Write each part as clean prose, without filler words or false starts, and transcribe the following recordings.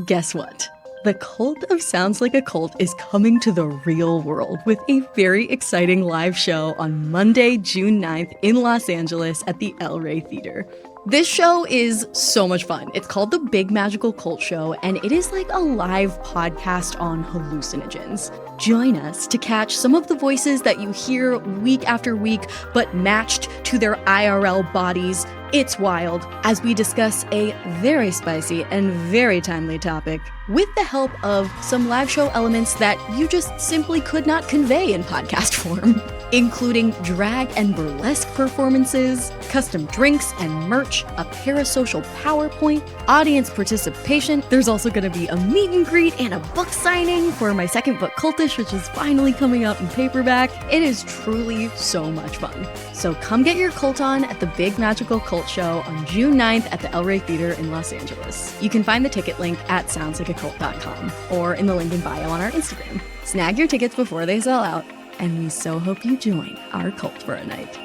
Guess what? The cult of Sounds Like a Cult is coming to the real world with a very exciting live show on Monday, June 9th in Los Angeles at the El Rey Theater. This show is so much fun. It's called The Big Magical Cult Show, and it is like a live podcast on hallucinogens. Join us to catch some of the voices that you hear week after week, but matched to their IRL bodies. It's wild as we discuss a very spicy and very timely topic with the help of some live show elements that you just simply could not convey in podcast form, including drag and burlesque performances, custom drinks and merch, a parasocial PowerPoint, audience participation. There's also going to be a meet and greet and a book signing for my second book, Cultish, which is finally coming out in paperback. It is truly so much fun. So come get your cult on at the Big Magical Cult Show on June 9th at the El Rey Theater in Los Angeles. You can find the ticket link at soundslikeacult.com or in the link in bio on our Instagram. Snag your tickets before they sell out, and we so hope you join our cult for a night.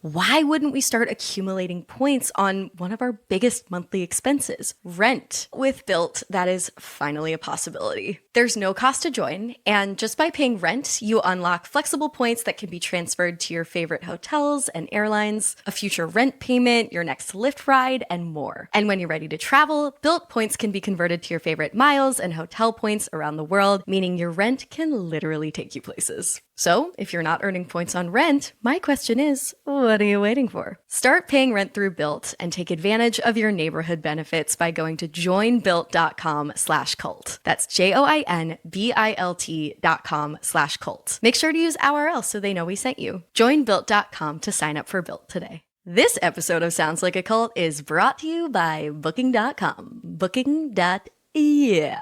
Why wouldn't we start accumulating points on one of our biggest monthly expenses, rent? With Bilt, that is finally a possibility. There's no cost to join, and just by paying rent, you unlock flexible points that can be transferred to your favorite hotels and airlines, a future rent payment, your next Lyft ride, and more. And when you're ready to travel, Bilt points can be converted to your favorite miles and hotel points around the world, meaning your rent can literally take you places. So, if you're not earning points on rent, my question is, what are you waiting for? Start paying rent through Bilt and take advantage of your neighborhood benefits by going to joinbilt.com/cult. That's JOINBILT.com/cult. Make sure to use OurL so they know we sent you. Join Bilt.com to sign up for Bilt today. This episode of Sounds Like a Cult is brought to you by Booking.com. Booking.yeah.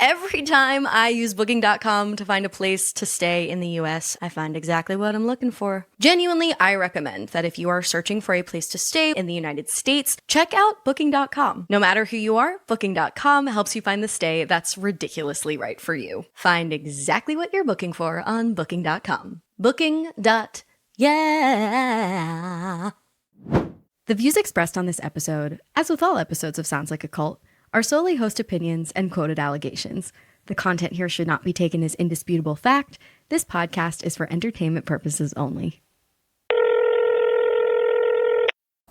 Every time I use Booking.com to find a place to stay in the US, I find exactly what I'm looking for. Genuinely, I recommend that if you are searching for a place to stay in the United States, check out Booking.com. No matter who you are, Booking.com helps you find the stay that's ridiculously right for you. Find exactly what you're looking for on Booking.com. Booking.yeah. The views expressed on this episode, as with all episodes of Sounds Like a Cult, are solely host opinions and quoted allegations. The content here should not be taken as indisputable fact. This podcast is for entertainment purposes only.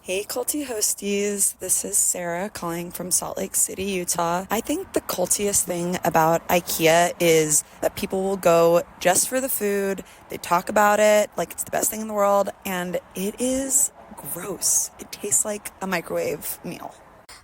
Hey culty hosties, this is Sarah calling from Salt Lake City, Utah. I think the cultiest thing about IKEA is that people will go just for the food, they talk about it like it's the best thing in the world, and it is gross. It tastes like a microwave meal.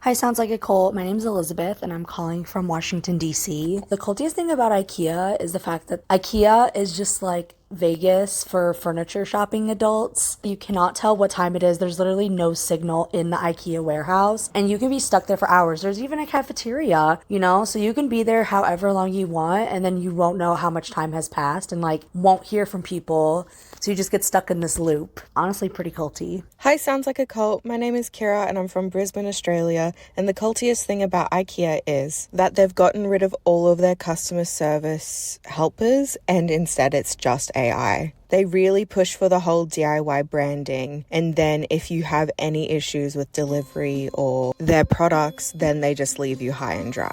Hi, Sounds Like a Cult. My name's Elizabeth, and I'm calling from Washington, D.C. The cultiest thing about IKEA is the fact that IKEA is just like Vegas for furniture shopping adults. You cannot tell what time it is. There's literally no signal in the IKEA warehouse, and you can be stuck there for hours. There's even a cafeteria, so you can be there however long you want, and then you won't know how much time has passed and won't hear from people. So you just get stuck in this loop. Honestly, pretty culty. Hi, Sounds Like a Cult. My name is Kira and I'm from Brisbane, Australia. And the cultiest thing about IKEA is that they've gotten rid of all of their customer service helpers and instead it's just AI. They really push for the whole DIY branding. And then if you have any issues with delivery or their products, then they just leave you high and dry.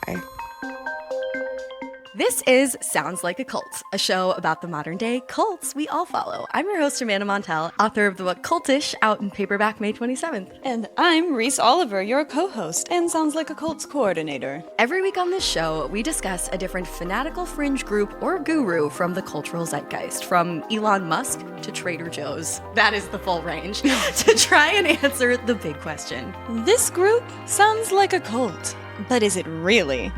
This is Sounds Like a Cult, a show about the modern-day cults we all follow. I'm your host, Amanda Montel, author of the book Cultish, out in paperback May 27th. And I'm Reese Oliver, your co-host and Sounds Like a Cult's coordinator. Every week on this show, we discuss a different fanatical fringe group or guru from the cultural zeitgeist, from Elon Musk to Trader Joe's. That is the full range, to try and answer the big question. This group sounds like a cult, but is it really?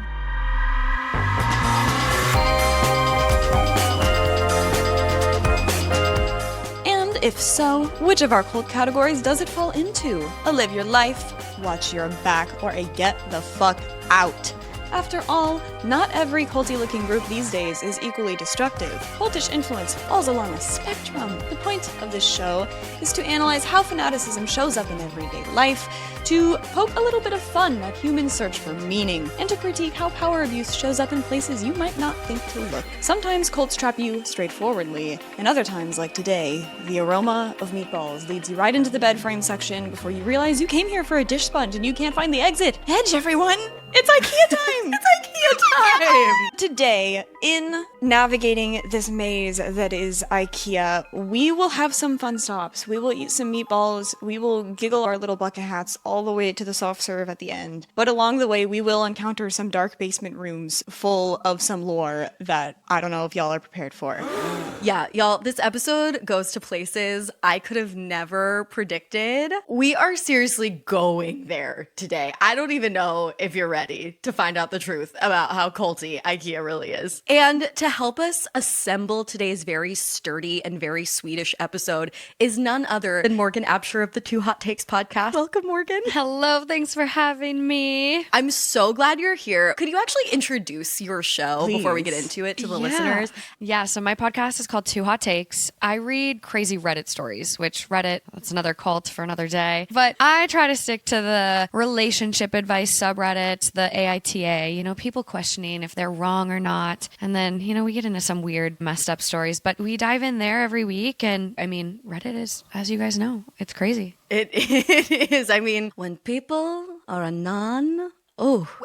If so, which of our cult categories does it fall into? A live your life, watch your back, or a get the fuck out? After all, not every culty-looking group these days is equally destructive. Cultish influence falls along a spectrum. The point of this show is to analyze how fanaticism shows up in everyday life, to poke a little bit of fun at human search for meaning, and to critique how power abuse shows up in places you might not think to look. Sometimes cults trap you straightforwardly, and other times, like today, the aroma of meatballs leads you right into the bed frame section before you realize you came here for a dish sponge and you can't find the exit. Hedge, everyone! It's IKEA time! It's IKEA time! Today, in navigating this maze that is IKEA, we will have some fun stops. We will eat some meatballs. We will giggle our little bucket hats all the way to the soft serve at the end. But along the way, we will encounter some dark basement rooms full of some lore that I don't know if y'all are prepared for. Yeah, y'all, this episode goes to places I could have never predicted. We are seriously going there today. I don't even know if you're ready to find out the truth about how culty IKEA really is. And to help us assemble today's very sturdy and very Swedish episode is none other than Morgan Absher of the Two Hot Takes podcast. Welcome, Morgan. Hello, thanks for having me. I'm so glad you're here. Could you actually introduce your show before we get into it to the listeners? Yeah, so my podcast is called Two Hot Takes. I read crazy Reddit stories, which Reddit, that's another cult for another day. But I try to stick to the relationship advice subreddit, the AITA, people questioning if they're wrong or not. And then, we get into some weird messed up stories, but we dive in there every week. And Reddit is, as you guys know, it's crazy. It is. When people are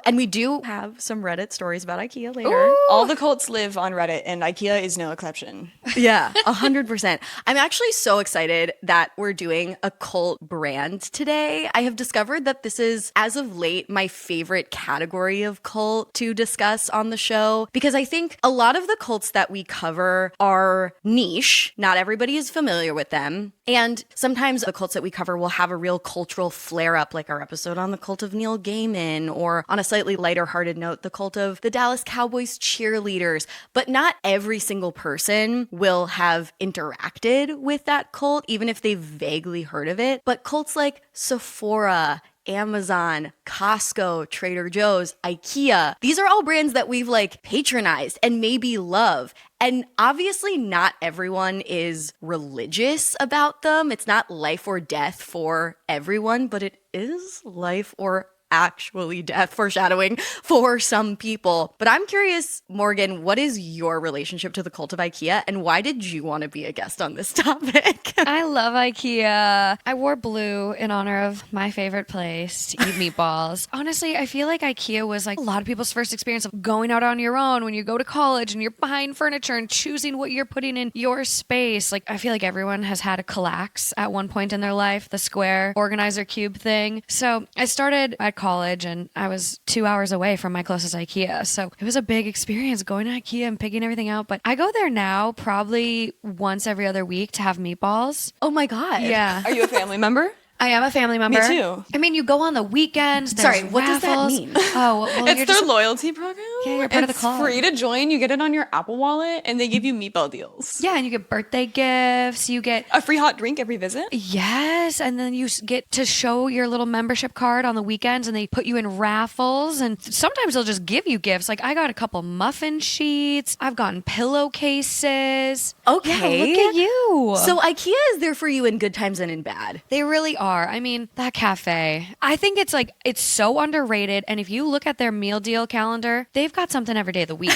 and we do have some Reddit stories about IKEA later. Ooh. All the cults live on Reddit, and IKEA is no exception. Yeah, 100%. I'm actually so excited that we're doing a cult brand today. I have discovered that this is, as of late, my favorite category of cult to discuss on the show, because I think a lot of the cults that we cover are niche. Not everybody is familiar with them. And sometimes the cults that we cover will have a real cultural flare-up, like our episode on the cult of Neil Gaiman, or on a slightly lighter-hearted note, the cult of the Dallas Cowboys cheerleaders. But not every single person will have interacted with that cult, even if they've vaguely heard of it. But cults like Sephora, Amazon, Costco, Trader Joe's, IKEA. These are all brands that we've patronized and maybe love. And obviously not everyone is religious about them. It's not life or death for everyone, but it is life or actually death, foreshadowing, for some people. But I'm curious, Morgan, what is your relationship to the cult of IKEA, and why did you want to be a guest on this topic? I love IKEA. I wore blue in honor of my favorite place to eat meatballs. Honestly, I feel like IKEA was a lot of people's first experience of going out on your own when you go to college and you're buying furniture and choosing what you're putting in your space. I feel like everyone has had a Kallax at one point in their life, the square organizer cube thing. So I started at college and I was 2 hours away from my closest IKEA. So it was a big experience going to IKEA and picking everything out. But I go there now probably once every other week to have meatballs. Oh my God. Yeah. Are you a family member? I am a family member. Me too. You go on the weekends. Sorry, what does that raffles. mean? Oh, well, It's their loyalty program. Yeah, you're part of the club. It's free to join. You get it on your Apple Wallet, and they give you meatball deals. Yeah, and you get birthday gifts. You get a free hot drink every visit. Yes, and then you get to show your little membership card on the weekends, and they put you in raffles. And sometimes they'll just give you gifts. I got a couple muffin sheets. I've gotten pillowcases. Okay, yeah, look at you. So IKEA is there for you in good times and in bad. They really are. That cafe, I think it's so underrated. And if you look at their meal deal calendar, they've got something every day of the week.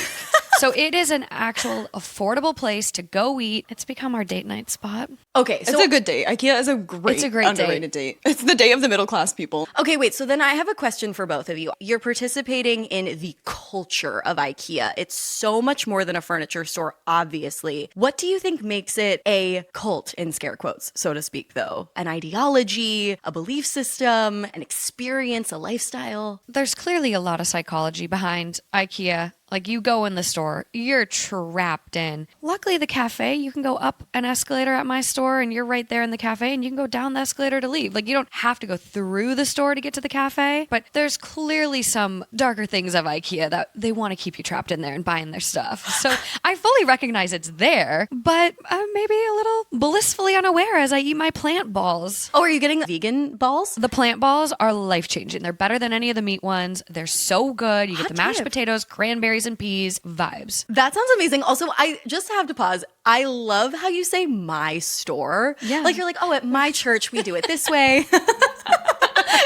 So it is an actual affordable place to go eat. It's become our date night spot. Okay, so it's a good date. IKEA is a great underrated date. It's the day of the middle class people. Okay, wait. So then I have a question for both of you. You're participating in the culture of IKEA. It's so much more than a furniture store, obviously. What do you think makes it a cult, in scare quotes, so to speak, though? An ideology, a belief system, an experience, a lifestyle? There's clearly a lot of psychology behind IKEA. Like you go in the store, you're trapped in. Luckily, the cafe, you can go up an escalator at my store and you're right there in the cafe and you can go down the escalator to leave. Like you don't have to go through the store to get to the cafe, but there's clearly some darker things of IKEA that they want to keep you trapped in there and buying their stuff. So I fully recognize it's there, but I'm maybe a little blissfully unaware as I eat my plant balls. Oh, are you getting vegan balls? The plant balls are life-changing. They're better than any of the meat ones. They're so good. You get the mashed tip. potatoes, cranberries, and peas vibes. That sounds amazing. Also, I just have to pause. I love how you say my store. Yeah. Like you're like, oh, at my church, we do it this way.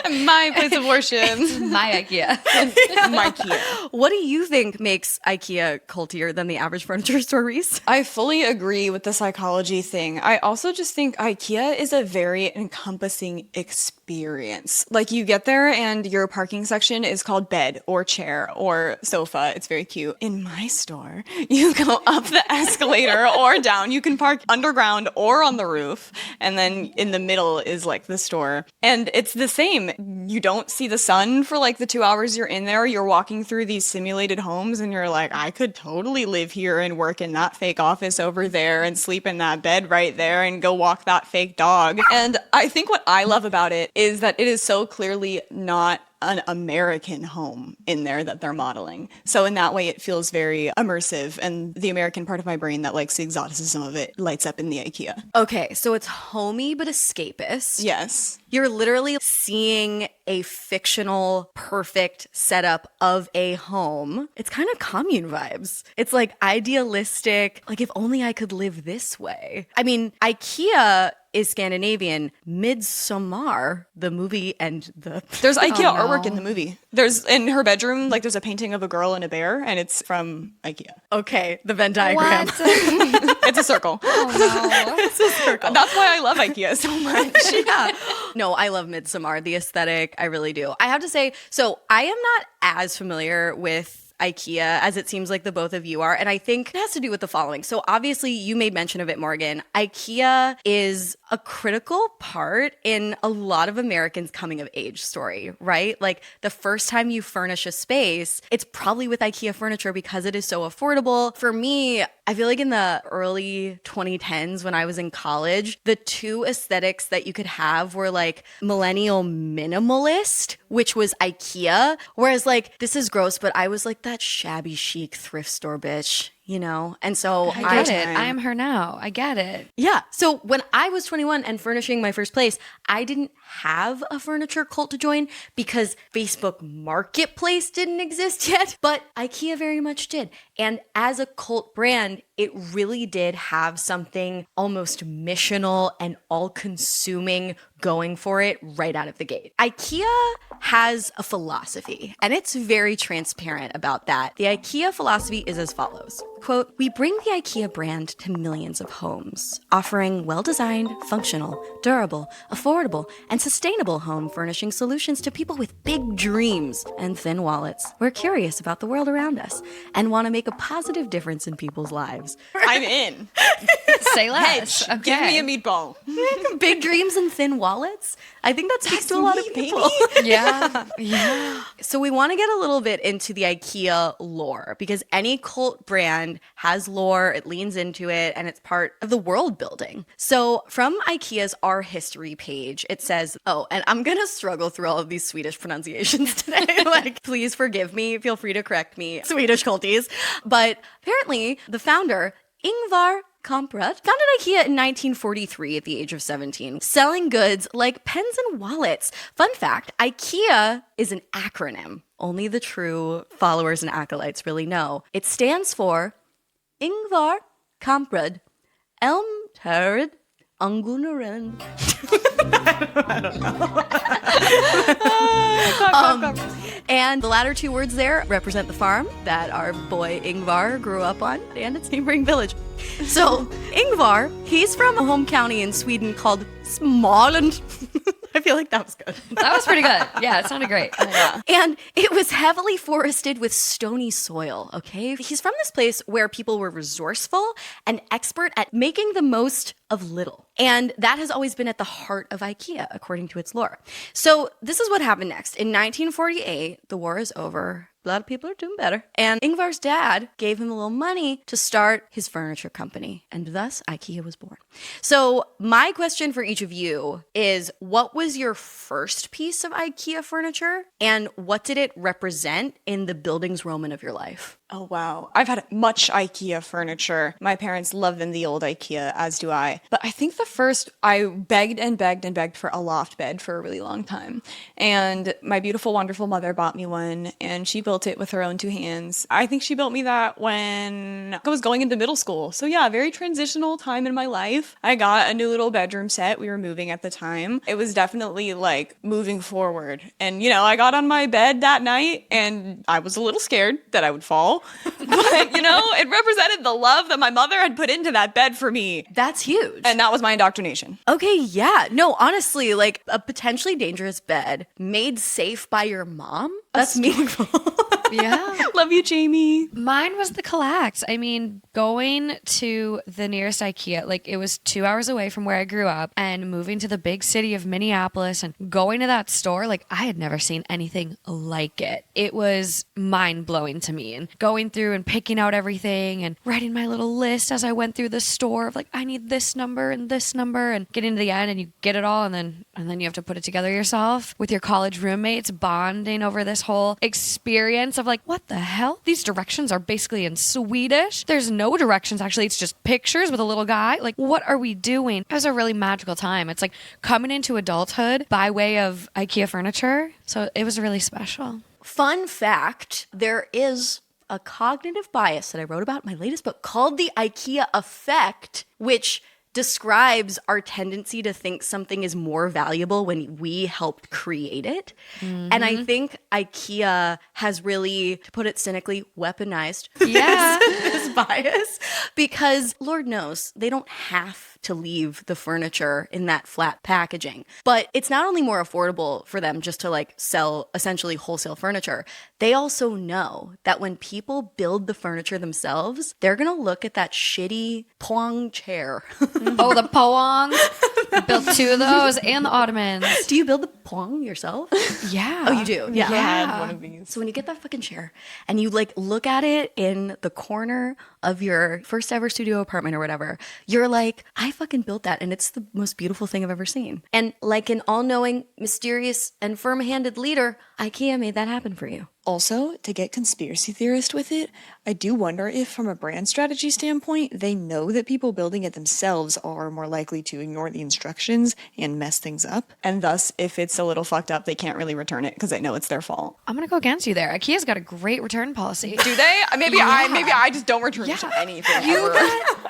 My place of worship. My IKEA. My IKEA. What do you think makes IKEA cultier than the average furniture store, Reese? I fully agree with the psychology thing. I also just think IKEA is a very encompassing experience. Like you get there and your parking section is called bed or chair or sofa. It's very cute. In my store, you go up the escalator or down. You can park underground or on the roof. And then in the middle is like the store. And it's the same. You don't see the sun for like the 2 hours you're in there. You're walking through these simulated homes and you're like, I could totally live here and work in that fake office over there and sleep in that bed right there and go walk that fake dog. And I think what I love about it is that it is so clearly not an American home in there that they're modeling. So in that way, it feels very immersive, and the American part of my brain that likes the exoticism of it lights up in the IKEA. Okay, so it's homey but escapist. Yes. You're literally seeing a fictional, perfect setup of a home. It's kind of commune vibes. It's like idealistic, like if only I could live this way. I mean, IKEA is Scandinavian. Midsommar, the movie and the... There's IKEA artwork in the movie. There's, in her bedroom, like there's a painting of a girl and a bear, and it's from IKEA. Okay, the Venn diagram. It's a circle. Oh, no. It's a circle. That's why I love IKEA so much. Yeah. No, I love Midsommar, the aesthetic. I really do. I have to say, so I am not as familiar with IKEA as it seems like the both of you are. And I think it has to do with the following. So obviously you made mention of it, Morgan. IKEA is a critical part in a lot of Americans' coming of age story, right? Like the first time you furnish a space, it's probably with IKEA furniture because it is so affordable. For me, I feel like in the early 2010s when I was in college, the two aesthetics that you could have were like millennial minimalist, which was IKEA. Whereas like, this is gross, but I was like that shabby chic thrift store bitch, you know? And so I get it. I am her now. I get it. Yeah. So when I was 21 and furnishing my first place, I didn't have a furniture cult to join because Facebook Marketplace didn't exist yet, but IKEA very much did. And as a cult brand, it really did have something almost missional and all-consuming going for it right out of the gate. IKEA has a philosophy, and it's very transparent about that. The IKEA philosophy is as follows. Quote, "We bring the IKEA brand to millions of homes, offering well-designed, functional, durable, affordable, and sustainable home furnishing solutions to people with big dreams and thin wallets. We're curious about the world around us and want to make a positive difference in people's lives." I'm in. Say less. Hedge. Give me a meatball. Big dreams and thin wallets? I think that speaks to a lot of people. Yeah. Yeah. So we want to get a little bit into the IKEA lore because any cult brand has lore, it leans into it, and it's part of the world building. So from IKEA's Our History page, it says, oh, and I'm going to struggle through all of these Swedish pronunciations today. Like, please forgive me. Feel free to correct me, Swedish culties. But apparently the founder, Ingvar Kamprad, founded IKEA in 1943 at the age of 17, selling goods like pens and wallets. Fun fact, IKEA is an acronym. Only the true followers and acolytes really know. It stands for Ingvar Kamprad Elmtärd Angunaren. And the latter two words there represent the farm that our boy Ingvar grew up on and its neighboring village. So Ingvar, he's from a home county in Sweden called Småland. I feel like that was good. That was pretty good. Yeah, it sounded great. Yeah. And it was heavily forested with stony soil, okay? He's from this place where people were resourceful and expert at making the most of little. And that has always been at the heart of IKEA, according to its lore. So this is what happened next. In 1948, the war is over. A lot of people are doing better. And Ingvar's dad gave him a little money to start his furniture company. And thus, IKEA was born. So my question for each of you is, what was your first piece of IKEA furniture? And what did it represent in the buildungsroman of your life? Oh, wow. I've had much IKEA furniture. My parents love them, the old IKEA, as do I. But I think the first, I begged and begged and begged for a loft bed for a really long time. And my beautiful, wonderful mother bought me one, and she built it with her own two hands. I think she built me that when I was going into middle school. So yeah, very transitional time in my life. I got a new little bedroom set. We were moving at the time. It was definitely like moving forward. And, you know, I got on my bed that night and I was a little scared that I would fall. But, you know, it represented the love that my mother had put into that bed for me. That's huge. And that was my indoctrination. Okay, yeah. No, honestly, like a potentially dangerous bed made safe by your mom? That's meaningful. Yeah. Love you, Jamie. Mine was the Kallax. I mean, going to the nearest IKEA, like it was 2 hours away from where I grew up, and moving to the big city of Minneapolis and going to that store, like I had never seen anything like it. It was mind-blowing to me, and going through and picking out everything and writing my little list as I went through the store of like, I need this number and getting to the end and you get it all, and then you have to put it together yourself with your college roommates, bonding over this whole experience of like, what the hell? These directions are basically in Swedish. There's no directions, actually. It's just pictures with a little guy. Like, what are we doing? It was a really magical time. It's like coming into adulthood by way of IKEA furniture. So it was really special. Fun fact, there is a cognitive bias that I wrote about in my latest book called the IKEA effect, which describes our tendency to think something is more valuable when we helped create it. Mm-hmm. And I think IKEA has really, to put it cynically, weaponized this bias, because Lord knows they don't have to leave the furniture in that flat packaging. But it's not only more affordable for them just to like sell essentially wholesale furniture, they also know that when people build the furniture themselves, they're going to look at that shitty Pöang chair. Oh, the Pöang. Built 2 of those and the ottomans. Do you build the Pöang yourself? Yeah. Oh, you do? Yeah. I had one of these. So when you get that fucking chair and you like look at it in the corner of your first ever studio apartment or whatever, you're like, I fucking built that and it's the most beautiful thing I've ever seen. And like an all-knowing, mysterious, and firm-handed leader, IKEA made that happen for you. Also, to get conspiracy theorist with it, I do wonder if from a brand strategy standpoint, they know that people building it themselves are more likely to ignore the instructions and mess things up. And thus, if it's a little fucked up, they can't really return it because they know it's their fault. I'm going to go against you there. IKEA's got a great return policy. Do they? Maybe I just don't return anything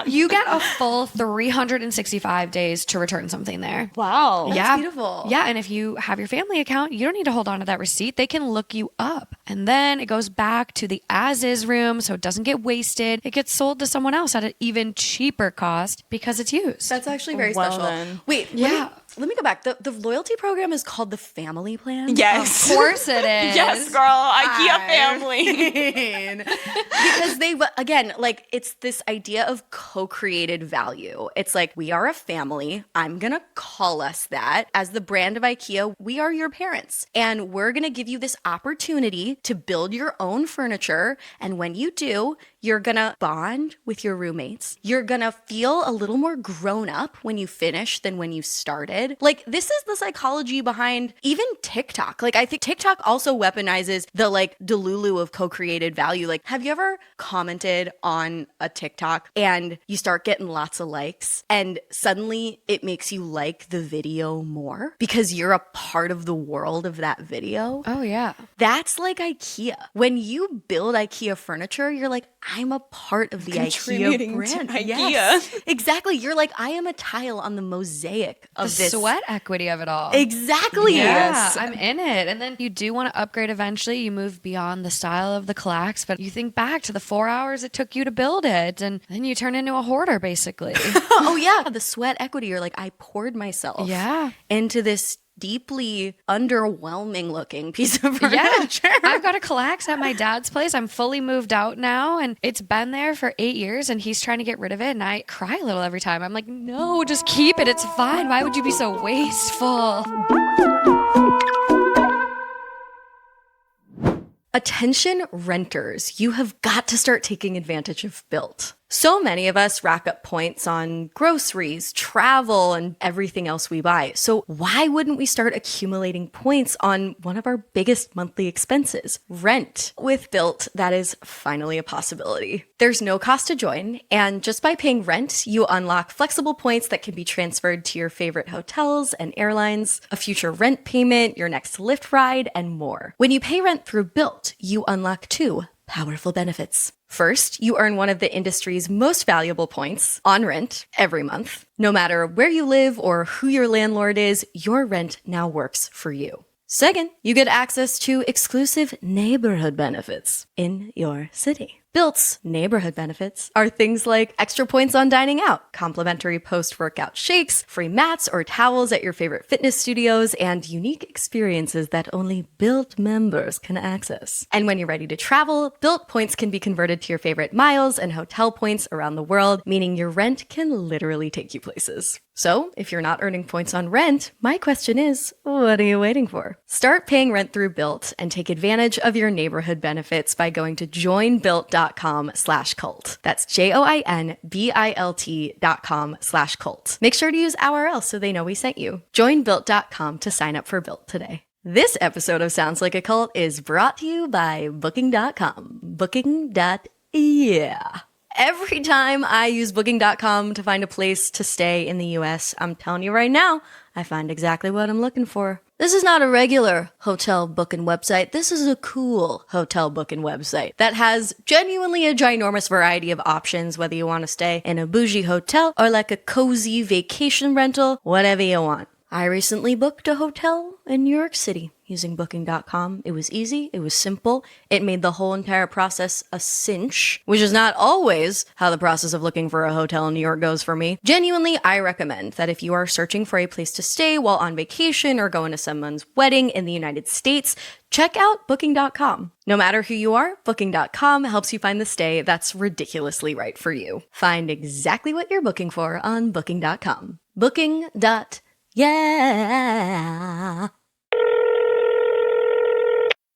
You get a full 365 days to return something there. Wow. That's beautiful. Yeah, and if you have your family account, you don't need to hold on to that receipt. They can look you up. And then it goes back to the as-is room so it doesn't get wasted. It gets sold to someone else at an even cheaper cost because it's used. That's actually very special. Then. Wait, let me go back. The loyalty program is called the Family Plan? Yes. Of course it is. Yes, girl. IKEA family. Because they, again, like it's this idea of co-created value. It's like, we are a family. I'm going to call us that. As the brand of IKEA, we are your parents. And we're going to give you this opportunity to build your own furniture. And when you do, you're going to bond with your roommates. You're going to feel a little more grown up when you finish than when you started. Like, this is the psychology behind even TikTok. Like, I think TikTok also weaponizes the like delulu of co-created value. Like, have you ever commented on a TikTok and you start getting lots of likes and suddenly it makes you like the video more because you're a part of the world of that video? Oh, yeah. That's like IKEA. When you build IKEA furniture, you're like, I'm a part of the IKEA brand. IKEA. Yes, exactly. You're like, I am a tile on the mosaic of the this. Sweat equity of it all. Exactly. Yeah, Yes. I'm in it. And then you do want to upgrade eventually. You move beyond the style of the Kallax, but you think back to the 4 hours it took you to build it, and then you turn into a hoarder, basically. Oh, yeah. The sweat equity. You're like, I poured myself into this deeply underwhelming looking piece of furniture. Yeah, I've got a Kallax at my dad's place. I'm fully moved out now, and it's been there for 8 years, and he's trying to get rid of it, and I cry a little every time. I'm like, no, just keep it. It's fine. Why would you be so wasteful? Attention renters, you have got to start taking advantage of Bilt. So many of us rack up points on groceries, travel, and everything else we buy. So why wouldn't we start accumulating points on one of our biggest monthly expenses, rent? With Bilt, that is finally a possibility. There's no cost to join, and just by paying rent, you unlock flexible points that can be transferred to your favorite hotels and airlines, a future rent payment, your next Lyft ride, and more. When you pay rent through Bilt, you unlock 2 powerful benefits. First, you earn one of the industry's most valuable points on rent every month. No matter where you live or who your landlord is, your rent now works for you. Second, you get access to exclusive neighborhood benefits in your city. Bilt's neighborhood benefits are things like extra points on dining out, complimentary post-workout shakes, free mats or towels at your favorite fitness studios, and unique experiences that only Bilt members can access. And when you're ready to travel, Bilt points can be converted to your favorite miles and hotel points around the world, meaning your rent can literally take you places. So, if you're not earning points on rent, my question is, what are you waiting for? Start paying rent through Bilt and take advantage of your neighborhood benefits by going to joinbilt.com/cult. That's joinbilt.com/cult. Make sure to use OurL so they know we sent you. Joinbilt.com to sign up for Bilt today. This episode of Sounds Like a Cult is brought to you by Booking.com. Booking.yeah. Every time I use Booking.com to find a place to stay in the US, I'm telling you right now, I find exactly what I'm looking for. This is not a regular hotel booking website. This is a cool hotel booking website that has genuinely a ginormous variety of options, whether you want to stay in a bougie hotel or like a cozy vacation rental, whatever you want. I recently booked a hotel in New York City using Booking.com. It was easy. It was simple. It made the whole entire process a cinch, which is not always how the process of looking for a hotel in New York goes for me. Genuinely, I recommend that if you are searching for a place to stay while on vacation or going to someone's wedding in the United States, check out Booking.com. No matter who you are, Booking.com helps you find the stay that's ridiculously right for you. Find exactly what you're looking for on Booking.com. Booking.yeah.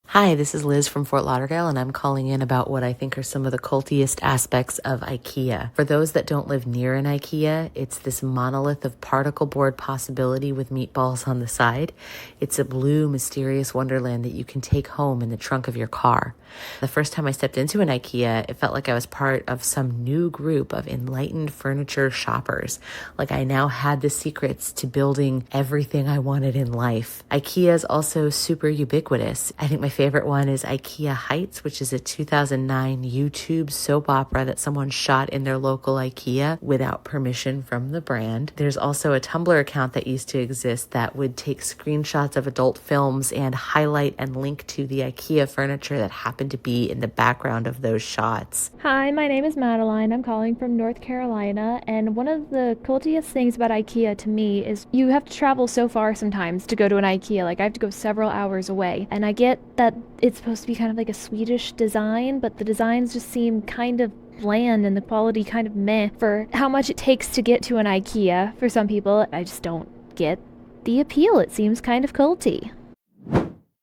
Hi, this is Liz from Fort Lauderdale, and I'm calling in about what I think are some of the cultiest aspects of IKEA. For those that don't live near an IKEA, it's this monolith of particle board possibility with meatballs on the side. It's a blue, mysterious wonderland that you can take home in the trunk of your car. The first time I stepped into an IKEA, it felt like I was part of some new group of enlightened furniture shoppers. Like I now had the secrets to building everything I wanted in life. IKEA is also super ubiquitous. I think my favorite one is IKEA Heights, which is a 2009 YouTube soap opera that someone shot in their local IKEA without permission from the brand. There's also a Tumblr account that used to exist that would take screenshots of adult films and highlight and link to the IKEA furniture that happened to be in the background of those shots. Hi, my name is Madeline. I'm calling from North Carolina, and one of the cultiest things about IKEA to me is you have to travel so far sometimes to go to an IKEA. Like I have to go several hours away, and I get that it's supposed to be kind of like a Swedish design, but the designs just seem kind of bland and the quality kind of meh for how much it takes to get to an IKEA. For some people, I just don't get the appeal. It seems kind of culty.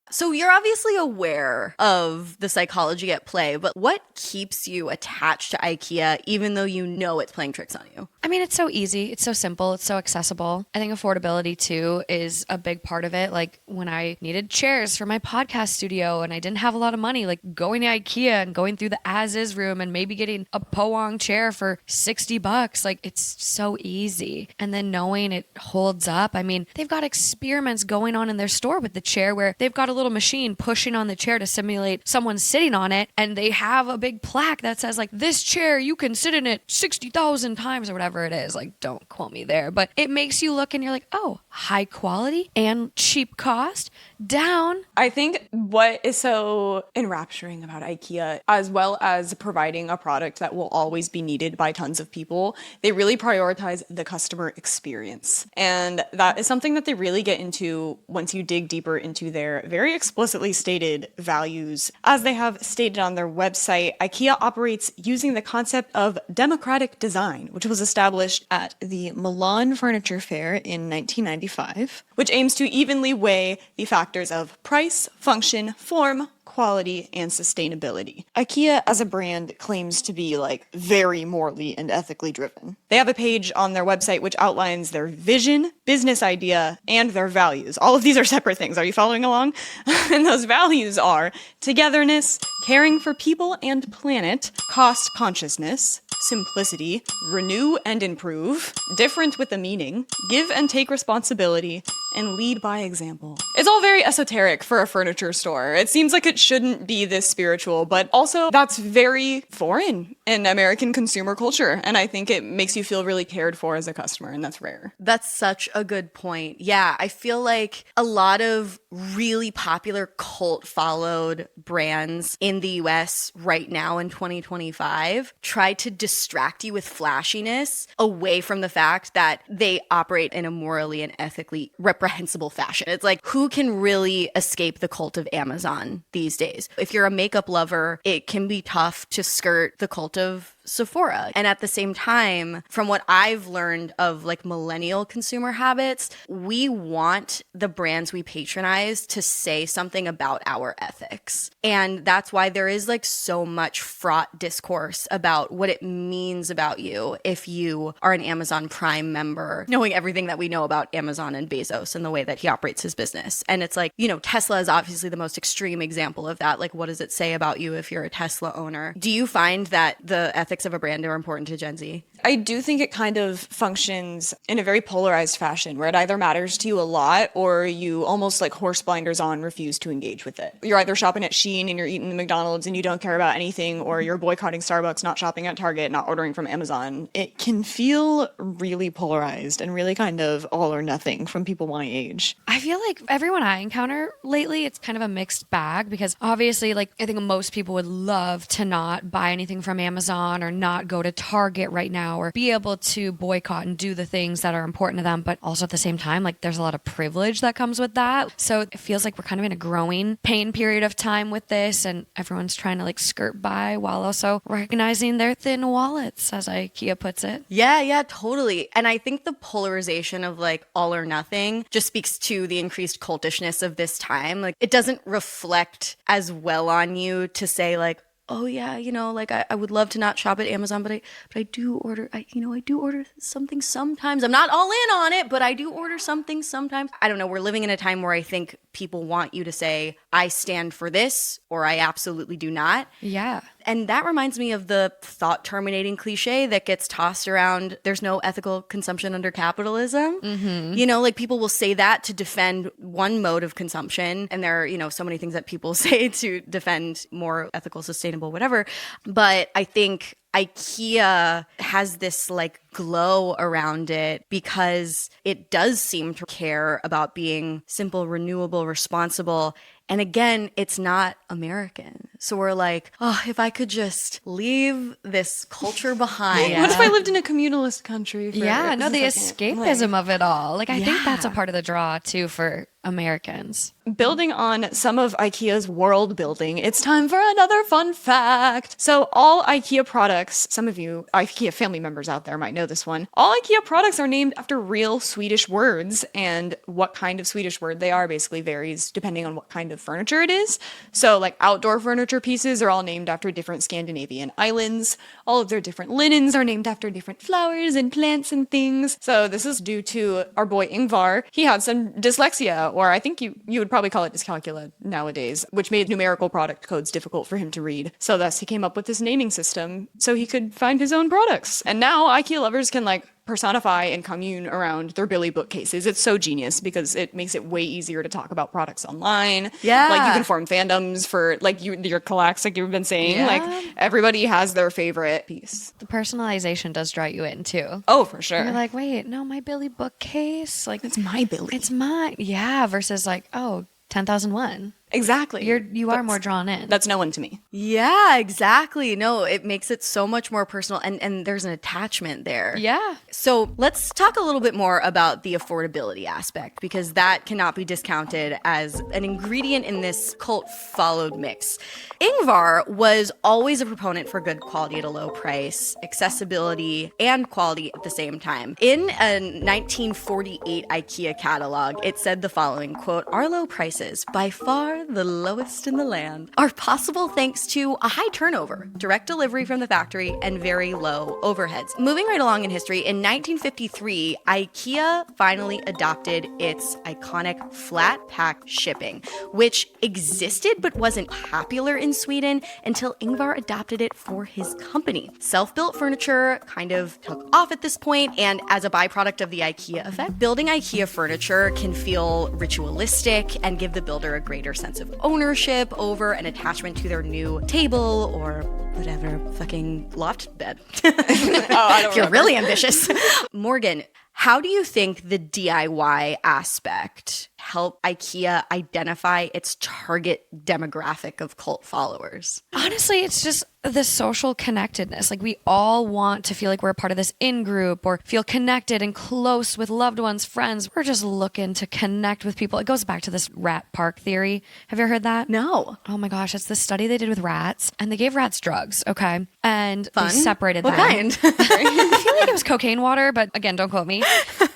So you're obviously aware of the psychology at play, but what keeps you attached to IKEA even though you know it's playing tricks on you? I mean, it's so easy. It's so simple. It's so accessible. I think affordability, too, is a big part of it. Like when I needed chairs for my podcast studio and I didn't have a lot of money, like going to IKEA and going through the as-is room and maybe getting a Pöang chair for $60. Like it's so easy. And then knowing it holds up. I mean, they've got experiments going on in their store with the chair where they've got a little machine pushing on the chair to simulate someone sitting on it, and they have a big plaque that says like, this chair, you can sit in it 60,000 times or whatever it is. Like, don't quote me there, but it makes you look and you're like, oh, high quality and cheap cost down. I think what is so enrapturing about IKEA, as well as providing a product that will always be needed by tons of people, they really prioritize the customer experience. And that is something that they really get into once you dig deeper into their very explicitly stated values. As they have stated on their website, IKEA operates using the concept of democratic design, which was established at the Milan Furniture Fair in 1995, which aims to evenly weigh the factors of price, function, form, quality, and sustainability. IKEA as a brand claims to be like very morally and ethically driven. They have a page on their website which outlines their vision, business idea, and their values. All of these are separate things. Are you following along? And those values are togetherness, caring for people and planet, cost consciousness, simplicity, renew and improve, different with a meaning, give and take responsibility, and lead by example. It's all very esoteric for a furniture store. It seems like it shouldn't be this spiritual, but also that's very foreign in American consumer culture. And I think it makes you feel really cared for as a customer, and that's rare. That's such a good point. Yeah, I feel like a lot of really popular cult followed brands in the US right now in 2025 try to distract you with flashiness away from the fact that they operate in a morally and ethically reprehensible fashion. It's like, who can really escape the cult of Amazon these days? If you're a makeup lover, it can be tough to skirt the cult of Sephora. And at the same time, from what I've learned of like millennial consumer habits, we want the brands we patronize to say something about our ethics. And that's why there is like so much fraught discourse about what it means about you if you are an Amazon Prime member, knowing everything that we know about Amazon and Bezos and the way that he operates his business. And it's like, you know, Tesla is obviously the most extreme example of that. Like, what does it say about you if you're a Tesla owner? Do you find that the ethics of a brand are important to Gen Z? I do think it kind of functions in a very polarized fashion where it either matters to you a lot or you almost like horse blinders on refuse to engage with it. You're either shopping at Shein and you're eating the McDonald's and you don't care about anything, or you're boycotting Starbucks, not shopping at Target, not ordering from Amazon. It can feel really polarized and really kind of all or nothing from people my age. I feel like everyone I encounter lately, it's kind of a mixed bag because obviously like I think most people would love to not buy anything from Amazon or not go to Target right now or be able to boycott and do the things that are important to them. But also at the same time, like there's a lot of privilege that comes with that. So it feels like we're kind of in a growing pain period of time with this, and everyone's trying to like skirt by while also recognizing their thin wallets, as IKEA puts it. Yeah, totally. And I think the polarization of like all or nothing just speaks to the increased cultishness of this time. Like it doesn't reflect as well on you to say like, oh yeah, you know, like I would love to not shop at Amazon, but I do order, I do order something sometimes. I'm not all in on it, but I do order something sometimes. I don't know. We're living in a time where I think people want you to say, I stand for this, or I absolutely do not. Yeah. And that reminds me of the thought terminating cliche that gets tossed around. There's no ethical consumption under capitalism. Mm-hmm. You know, like people will say that to defend one mode of consumption. And there are, you know, so many things that people say to defend more ethical, sustainable, whatever. But I think IKEA has this like glow around it because it does seem to care about being simple, renewable, responsible. And again, it's not American. So we're like, oh, if I could just leave this culture behind. Yeah. What if I lived in a communalist country? The escapism of it all. Like, I think that's a part of the draw, too, for Americans. Building on some of IKEA's world building, it's time for another fun fact. So all IKEA products, some of you IKEA family members out there might know this one, all IKEA products are named after real Swedish words, and what kind of Swedish word they are basically varies depending on what kind of furniture it is. So like outdoor furniture pieces are all named after different Scandinavian islands. All of their different linens are named after different flowers and plants and things. So this is due to our boy Ingvar. He had some dyslexia, or I think you would probably call it dyscalculia nowadays, which made numerical product codes difficult for him to read. So thus he came up with this naming system so he could find his own products. And now IKEA lovers can like personify and commune around their Billy bookcases. It's so genius because it makes it way easier to talk about products online. Yeah. Like you can form fandoms for like your Kallax, like you've been saying. Like everybody has their favorite piece. The personalization does draw you in too. Oh, for sure. You're like, wait, no, my Billy bookcase, like It's my Billy. it's mine. Yeah, versus like, oh, 10,001. Exactly. You are more drawn in. That's no one to me. Yeah, exactly. No, it makes it so much more personal, and there's an attachment there. Yeah. So let's talk a little bit more about the affordability aspect, because that cannot be discounted as an ingredient in this cult followed mix. Ingvar was always a proponent for good quality at a low price, accessibility, and quality at the same time. In a 1948 IKEA catalog, it said the following, quote, "Our low prices, by far the lowest in the land, are possible thanks to a high turnover, direct delivery from the factory, and very low overheads." Moving right along in history, in 1953, IKEA finally adopted its iconic flat pack shipping, which existed but wasn't popular in Sweden until Ingvar adopted it for his company. Self-built furniture kind of took off at this point, and as a byproduct of the IKEA effect, building IKEA furniture can feel ritualistic and give the builder a greater sense of ownership over an attachment to their new table or whatever fucking loft bed. If you're really ambitious. Morgan, how do you think the DIY aspect help IKEA identify its target demographic of cult followers? Honestly, it's just the social connectedness. Like we all want to feel like we're a part of this in-group or feel connected and close with loved ones, friends. We're just looking to connect with people. It goes back to this rat park theory. Have you ever heard that? No. Oh my gosh, it's this study they did with rats, and they gave rats drugs, okay? And Fun. they separated What them. kind? I feel like it was cocaine water, but again, don't quote me.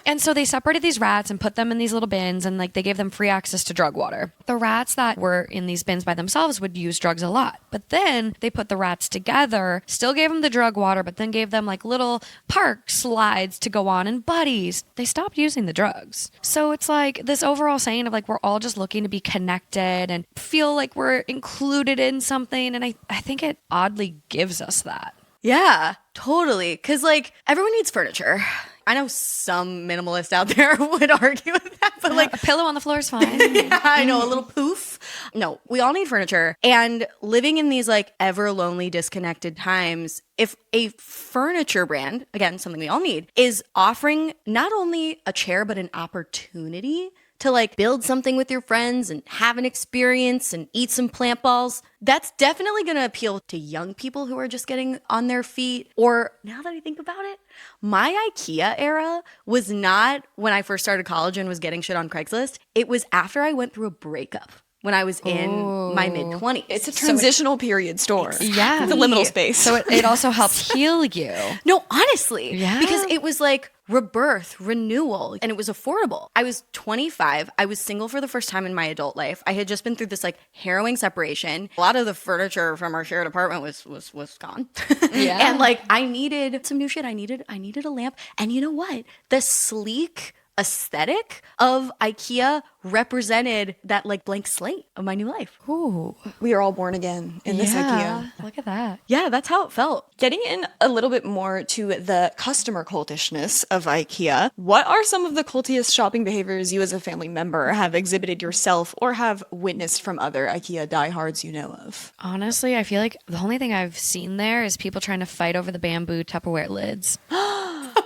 And so they separated these rats and put them in these little bins, and like they gave them free access to drug water. The rats that were in these bins by themselves would use drugs a lot. But then they put the rats together, still gave them the drug water, but then gave them like little park slides to go on and buddies. They stopped using the drugs. So it's like this overall saying of like we're all just looking to be connected and feel like we're included in something. And I think it oddly gives us that. Yeah, totally. Because, like, everyone needs furniture. I know some minimalist out there would argue with that, but like a pillow on the floor is fine. Yeah, I know, a little poof. No, we all need furniture. And living in these like ever lonely, disconnected times, if a furniture brand, again, something we all need, is offering not only a chair, but an opportunity to like build something with your friends and have an experience and eat some plant balls, that's definitely going to appeal to young people who are just getting on their feet. Or now that I think about it, my IKEA era was not when I first started college and was getting shit on Craigslist. It was after I went through a breakup when I was in my mid-20s. It's a transitional period store. Yeah. The liminal space. So it also helped heal you. No, honestly. Yeah. Because it was like rebirth, renewal, and it was affordable. I was 25. I was single for the first time in my adult life. I had just been through this like harrowing separation. A lot of the furniture from our shared apartment was gone. Yeah. And like I needed some new shit. I needed a lamp. And you know what? The sleek aesthetic of IKEA represented that like blank slate of my new life. Ooh. We are all born again in this IKEA. Look at that. Yeah, that's how it felt. Getting in a little bit more to the customer cultishness of IKEA, what are some of the cultiest shopping behaviors you as a family member have exhibited yourself or have witnessed from other IKEA diehards you know of? Honestly, I feel like the only thing I've seen there is people trying to fight over the bamboo Tupperware lids.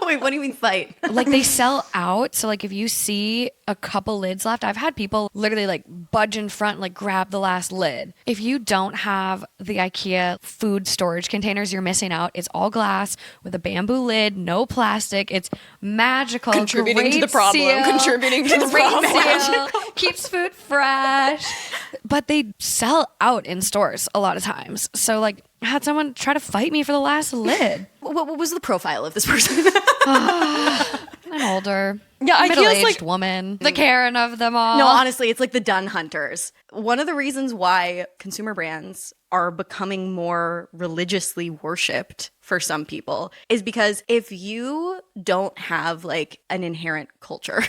Wait, what do you mean fight? Like they sell out. So like if you see a couple lids left, I've had people literally like budge in front, like grab the last lid. If you don't have the IKEA food storage containers, you're missing out. It's all glass with a bamboo lid, no plastic. It's magical. Contributing to the Great problem. seal. Contributing to the Great problem. seal. Keeps food fresh. But they sell out in stores a lot of times. So like I had someone try to fight me for the last lid. What was the profile of this person? I'm older. Yeah, IKEA's middle-aged like- woman. The Karen of them all. No, honestly, it's like the dun hunters. One of the reasons why consumer brands are becoming more religiously worshipped for some people is because if you don't have like an inherent culture,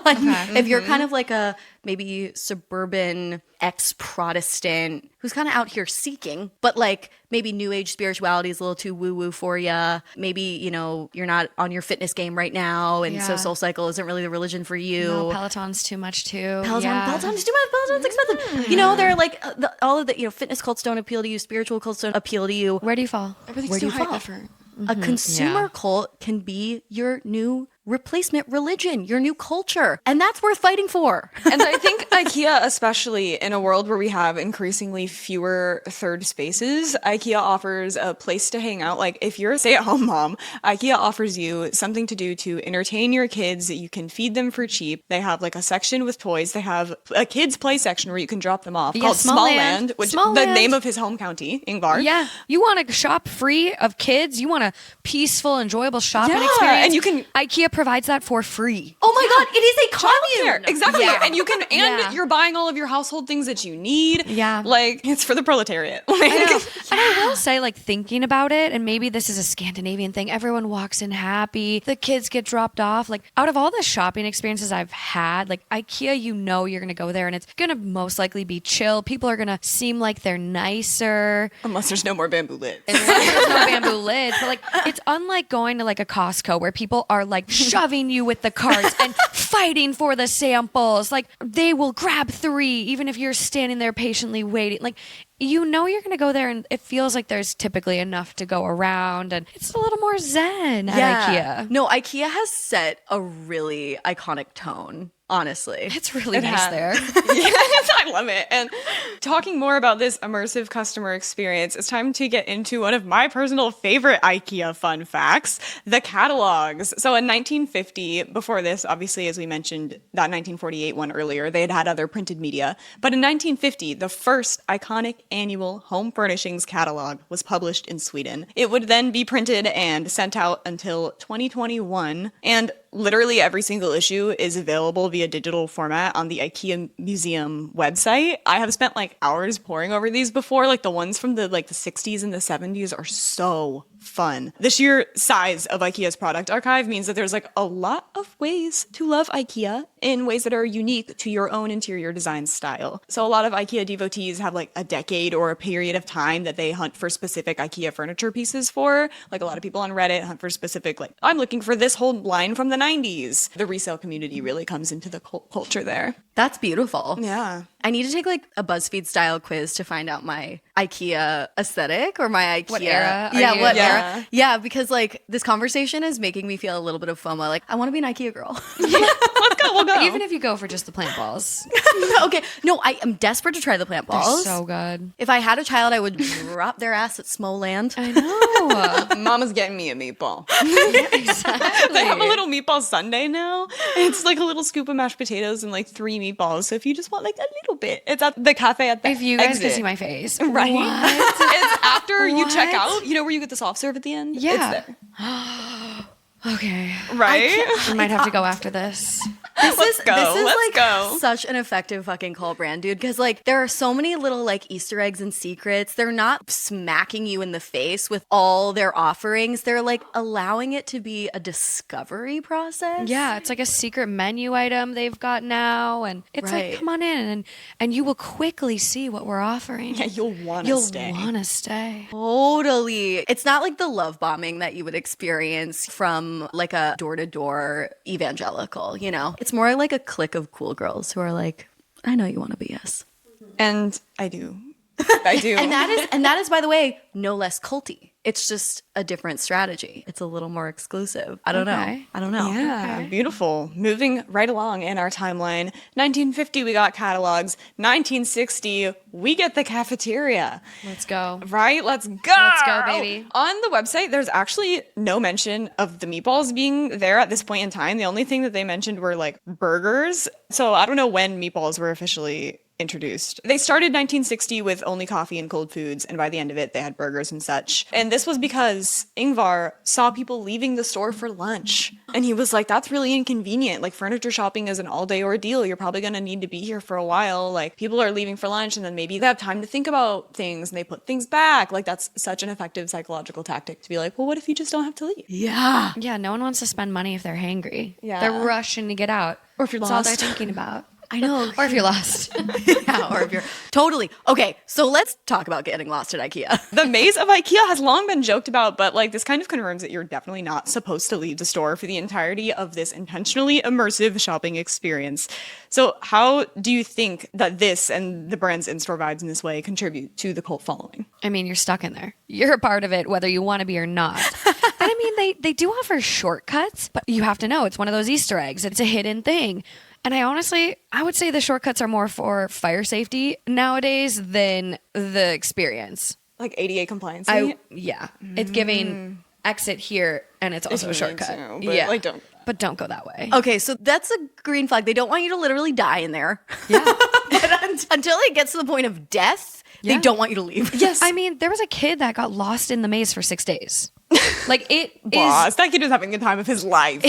Like, if you're kind of like a maybe suburban ex-Protestant who's kind of out here seeking, but like maybe new age spirituality is a little too woo-woo for you. Maybe, you know, you're not on your fitness game right now, and so SoulCycle isn't really the religion for you. No, Peloton's too much too. Peloton's too much. Peloton's expensive. You know, they're like all of the, you know, fitness cults don't appeal to you. Spiritual cults don't appeal to you. Where do you fall? Everything's too high effort. A consumer cult can be your new replacement religion, your new culture. And that's worth fighting for. And I think IKEA, especially in a world where we have increasingly fewer third spaces, IKEA offers a place to hang out. Like if you're a stay-at-home mom, IKEA offers you something to do to entertain your kids. You can feed them for cheap. They have like a section with toys. They have a kids play section where you can drop them off called Smallland, which is the name of his home county, Ingvar. Yeah. You want to shop free of kids? You want a peaceful, enjoyable shopping experience? And you can... IKEA provides that for free. Oh my God, it is a commune. Exactly. Yeah. And you can, you're buying all of your household things that you need. Yeah. Like, it's for the proletariat. Like, I know. And I will say, like, thinking about it, and maybe this is a Scandinavian thing, everyone walks in happy, the kids get dropped off. Like, out of all the shopping experiences I've had, like, IKEA, you know you're going to go there, and it's going to most likely be chill. People are going to seem like they're nicer. Unless there's no more bamboo lids. Unless there's no bamboo lids. But, like, it's unlike going to, like, a Costco where people are, like, shoving you with the carts and fighting for the samples. Like, they will grab 3 even if you're standing there patiently waiting. Like, you know you're going to go there and it feels like there's typically enough to go around and it's a little more zen at IKEA. No, IKEA has set a really iconic tone. Honestly, it's really nice there. Yes, I love it. And talking more about this immersive customer experience, it's time to get into one of my personal favorite IKEA fun facts, the catalogs. So in 1950, before this, obviously, as we mentioned, that 1948 one earlier, they had other printed media. But in 1950, the first iconic annual home furnishings catalog was published in Sweden. It would then be printed and sent out until 2021. And literally every single issue is available via digital format on the IKEA Museum website. I have spent like hours poring over these before. Like the ones from the 60s and the 70s are so fun. The sheer size of IKEA's product archive means that there's like a lot of ways to love IKEA in ways that are unique to your own interior design style. So a lot of IKEA devotees have like a decade or a period of time that they hunt for specific IKEA furniture pieces for. Like a lot of people on Reddit hunt for specific, like, I'm looking for this whole line from the 90s. The resale community really comes into the culture there. That's beautiful. Yeah. I need to take like a BuzzFeed style quiz to find out my IKEA aesthetic or my IKEA. What era? What era? Yeah, because like this conversation is making me feel a little bit of FOMO. Like I want to be an IKEA girl. Let's go. We'll go. Even if you go for just the plant balls. Okay. No, I am desperate to try the plant balls. They're so good. If I had a child, I would drop their ass at Smallland. I know. Mama's getting me a meatball. Yeah, exactly. They have a little meatball sundae now. It's like a little scoop of mashed potatoes and like 3 meatballs. So if you just want like a little bit, it's at the cafe at the If you guys exit. could see my face. Right. What? It's after you check out, you know, where you get the soft serve at the end? Yeah. It's there. Okay. Right? I might have to go after this. This is Let's go. such an effective fucking call brand, dude. Because like there are so many little like Easter eggs and secrets. They're not smacking you in the face with all their offerings. They're like allowing it to be a discovery process. Yeah, it's like a secret menu item they've got now, and it's Right. like, come on in, and you will quickly see what we're offering. Yeah, you'll want to stay. You'll want to stay. Totally. It's not like the love bombing that you would experience from like a door-to-door evangelical, you know? It's more like a clique of cool girls who are like, I know you want to be us. And I do. I do. And that is, by the way, no less culty. It's just a different strategy. It's a little more exclusive. I don't know. Yeah, beautiful. Moving right along in our timeline. 1950, we got catalogs. 1960, we get the cafeteria. Let's go. Right? Let's go. Let's go, baby. On the website, there's actually no mention of the meatballs being there at this point in time. The only thing that they mentioned were like burgers. So I don't know when meatballs were officially introduced. They started 1960 with only coffee and cold foods, and by the end of it, they had burgers and such. And this was because Ingvar saw people leaving the store for lunch. And he was like, that's really inconvenient. Like, furniture shopping is an all-day ordeal. You're probably going to need to be here for a while. Like, people are leaving for lunch, and then maybe they have time to think about things, and they put things back. Like, that's such an effective psychological tactic to be like, well, what if you just don't have to leave? Yeah. Yeah, no one wants to spend money if they're hangry. Yeah. They're rushing to get out. Or if you're That's lost. all they're thinking about. I know. Or if you're lost. Yeah, or if you're totally. Okay, so let's talk about getting lost at IKEA. The maze of IKEA has long been joked about, but like this kind of confirms that you're definitely not supposed to leave the store for the entirety of this intentionally immersive shopping experience. So how do you think that this and the brand's in-store vibes in this way contribute to the cult following? I mean, you're stuck in there. You're a part of it, whether you want to be or not. And I mean, they do offer shortcuts, but you have to know it's one of those Easter eggs. It's a hidden thing. And I would say the shortcuts are more for fire safety nowadays than the experience. Like ADA compliance? It's giving exit here, and it's also a shortcut. But like, don't. But don't go that way. Okay, so that's a green flag. They don't want you to literally die in there. Yeah. But until it gets to the point of death, they don't want you to leave. Yes. I mean, there was a kid that got lost in the maze for 6 days. Like, Boss, that kid is having the time of his life.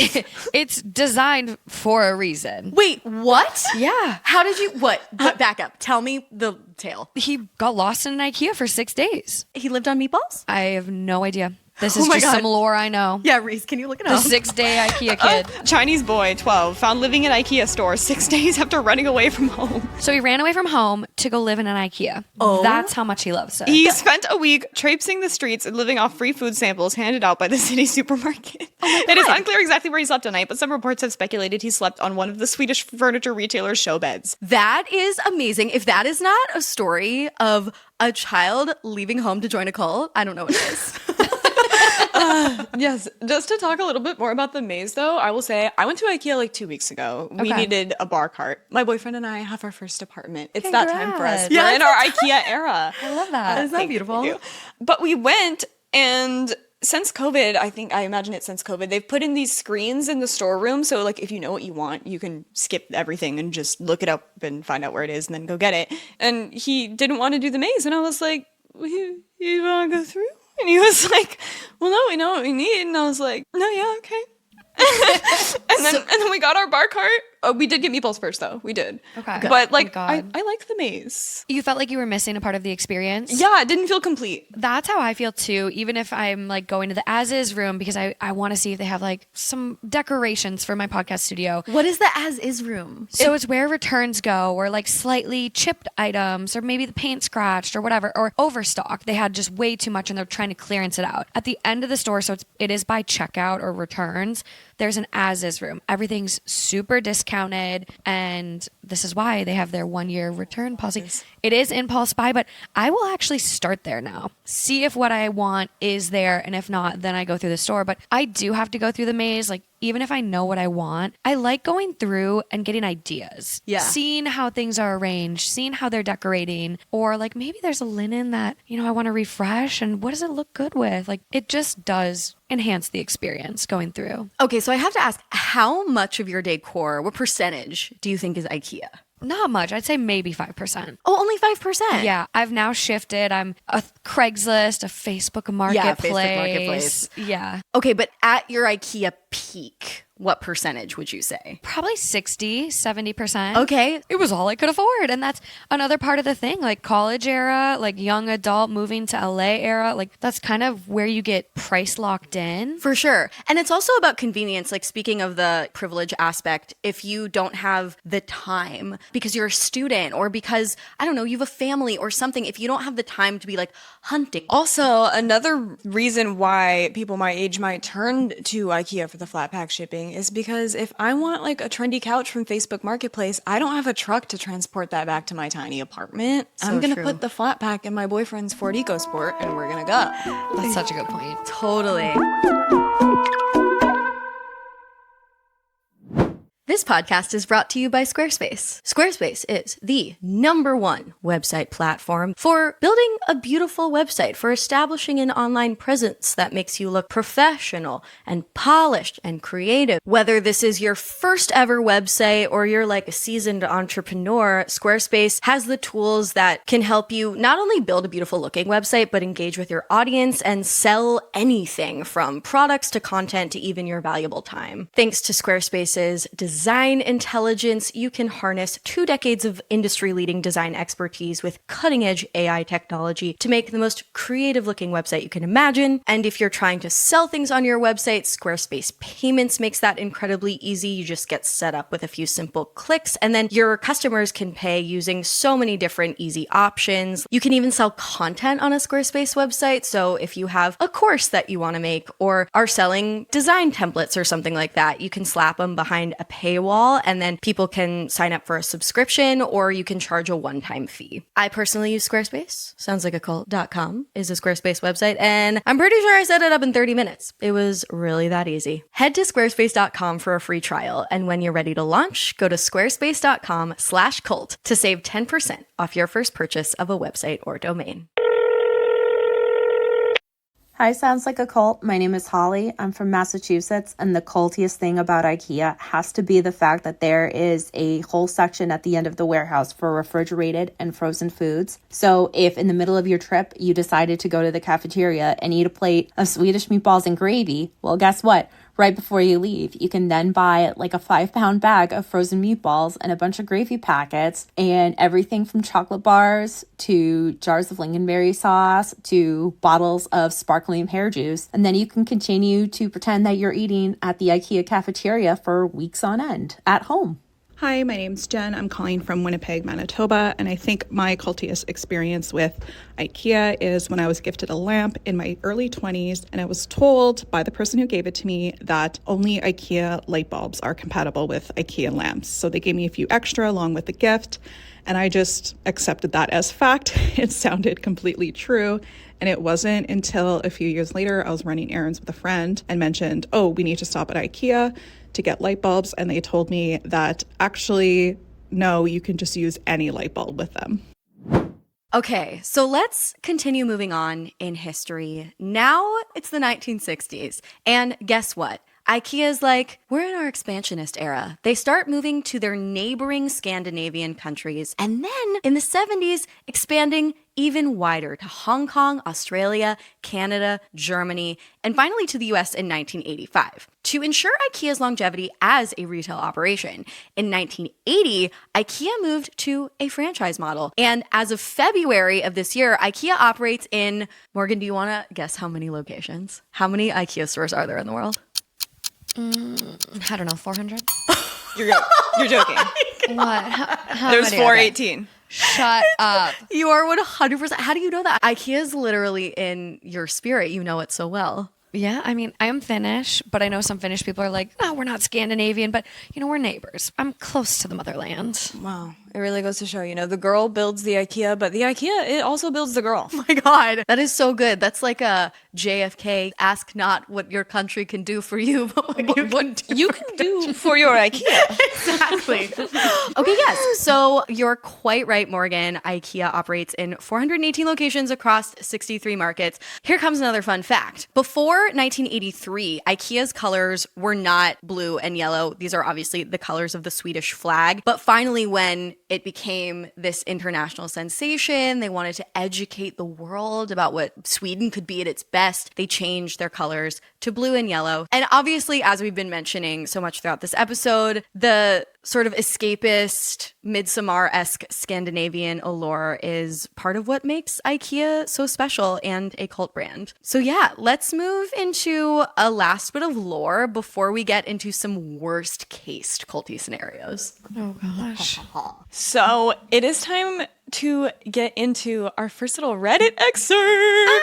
It's designed for a reason. Wait, what? Yeah. How did you, back up. Tell me the tale. He got lost in an IKEA for 6 days. He lived on meatballs? I have no idea. This is my just God. some lore I know. Yeah, Reese, can you look it The up? 6-day IKEA kid. Chinese boy, 12, found living in IKEA store 6 days after running away from home. So he ran away from home to go live in an IKEA. Oh. That's how much he loves it. He spent a week traipsing the streets and living off free food samples handed out by the city supermarket. It is unclear exactly where he slept at night, but some reports have speculated he slept on one of the Swedish furniture retailer's show beds. That is amazing. If that is not a story of a child leaving home to join a cult, I don't know what it is. Yes, just to talk a little bit more about the maze, though, I will say I went to IKEA like 2 weeks ago. We needed a bar cart. My boyfriend and I have our first apartment. It's that time for us. Congrats. We're in our IKEA era. I love that. Isn't that beautiful? You. But we went, and since COVID, I imagine it since COVID, they've put in these screens in the storeroom. So like if you know what you want, you can skip everything and just look it up and find out where it is and then go get it. And he didn't want to do the maze. And I was like, you want to go through? And he was like, well, no, we know what we need. And I was like, no, yeah, okay. and then we got our bar cart. Oh, we did get meatballs first, though. We did. Okay. But like, I God. like the maze. You felt like you were missing a part of the experience? Yeah, it didn't feel complete. That's how I feel too, even if I'm like going to the as-is room because I want to see if they have like some decorations for my podcast studio. What is the as-is room? So it's where returns go, or like slightly chipped items, or maybe the paint scratched or whatever, or overstock. They had just way too much and they're trying to clearance it out. At the end of the store, so it is by checkout or returns, there's an as-is room. Everything's super discounted, and this is why they have their 1-year return policy. It is impulse buy, but I will actually start there now. See if what I want is there, and if not, then I go through the store. But I do have to go through the maze, like even if I know what I want. I like going through and getting ideas. Yeah. Seeing how things are arranged, seeing how they're decorating, or like maybe there's a linen that, I want to refresh, and what does it look good with? Like it just does enhance the experience going through. Okay, so I have to ask, how much of your decor, what percentage do you think is IKEA? Not much. I'd say maybe 5%. Oh, only 5%? Yeah, I've now shifted. I'm a Craigslist, a Facebook Marketplace. Yeah, Facebook Marketplace. Yeah. Okay, but at your IKEA peak, what percentage would you say? Probably 60, 70%. Okay. It was all I could afford. And that's another part of the thing, like college era, like young adult moving to LA era, like that's kind of where you get price locked in. For sure. And it's also about convenience. Like speaking of the privilege aspect, if you don't have the time because you're a student or because, I don't know, you have a family or something, if you don't have the time to be like hunting. Also, another reason why people my age might turn to IKEA for the flat pack shipping is because if I want like a trendy couch from Facebook Marketplace, I don't have a truck to transport that back to my tiny apartment. I'm going to put the flat pack in my boyfriend's Ford EcoSport and we're going to go. That's such a good point. Totally. This podcast is brought to you by Squarespace. Squarespace is the #1 website platform for building a beautiful website, for establishing an online presence that makes you look professional and polished and creative. Whether this is your first ever website or you're like a seasoned entrepreneur, Squarespace has the tools that can help you not only build a beautiful looking website, but engage with your audience and sell anything from products to content to even your valuable time. Thanks to Squarespace's design intelligence, you can harness 2 decades of industry-leading design expertise with cutting-edge AI technology to make the most creative-looking website you can imagine. And if you're trying to sell things on your website, Squarespace Payments makes that incredibly easy. You just get set up with a few simple clicks, and then your customers can pay using so many different easy options. You can even sell content on a Squarespace website. So if you have a course that you want to make or are selling design templates or something like that, you can slap them behind a paywall and then people can sign up for a subscription, or you can charge a one-time fee. I personally use Squarespace. Soundslikeacult.com is a Squarespace website, and I'm pretty sure I set it up in 30 minutes. It was really that easy. Head to squarespace.com for a free trial, and when you're ready to launch, go to squarespace.com/cult to save 10% off your first purchase of a website or domain. Hi, Sounds Like a Cult. My name is Holly. I'm from Massachusetts, and the cultiest thing about IKEA has to be the fact that there is a whole section at the end of the warehouse for refrigerated and frozen foods. So if in the middle of your trip you decided to go to the cafeteria and eat a plate of Swedish meatballs and gravy, well, guess what? Right before you leave, you can then buy like a 5-pound bag of frozen meatballs and a bunch of gravy packets and everything from chocolate bars to jars of lingonberry sauce to bottles of sparkling pear juice. And then you can continue to pretend that you're eating at the IKEA cafeteria for weeks on end at home. Hi, my name's Jen. I'm calling from Winnipeg, Manitoba, and I think my cultiest experience with IKEA is when I was gifted a lamp in my early 20s, and I was told by the person who gave it to me that only IKEA light bulbs are compatible with IKEA lamps. So they gave me a few extra along with the gift, and I just accepted that as fact. It sounded completely true. And it wasn't until a few years later, I was running errands with a friend and mentioned, oh, we need to stop at IKEA to get light bulbs. And they told me that actually, no, you can just use any light bulb with them. Okay, so let's continue moving on in history. Now it's the 1960s. And guess what? IKEA's like, we're in our expansionist era. They start moving to their neighboring Scandinavian countries, and then in the 70s, expanding even wider to Hong Kong, Australia, Canada, Germany, and finally to the US in 1985. To ensure IKEA's longevity as a retail operation, in 1980, IKEA moved to a franchise model. And as of February of this year, IKEA operates in, Morgan, do you want to guess how many locations? How many IKEA stores are there in the world? I don't know, 400? You're joking. What? How There's many are there? 418. Shut up. You are 100%. How do you know that? IKEA is literally in your spirit. You know it so well. Yeah, I mean, I am Finnish, but I know some Finnish people are like, no, we're not Scandinavian, but, we're neighbors. I'm close to the motherland. Wow. It really goes to show, the girl builds the IKEA, but the IKEA, it also builds the girl. Oh my God. That is so good. That's like a JFK, ask not what your country can do for you, but what you can do for your IKEA. Exactly. Okay, yes. So you're quite right, Morgan. IKEA operates in 418 locations across 63 markets. Here comes another fun fact. Before 1983, IKEA's colors were not blue and yellow. These are obviously the colors of the Swedish flag. But finally, when it became this international sensation, they wanted to educate the world about what Sweden could be at its best. They changed their colors to blue and yellow. And obviously, as we've been mentioning so much throughout this episode, the sort of escapist, Midsommar-esque Scandinavian allure is part of what makes IKEA so special and a cult brand. So yeah, let's move into a last bit of lore before we get into some worst case culty scenarios. Oh gosh. So it is time to get into our first little Reddit excerpt.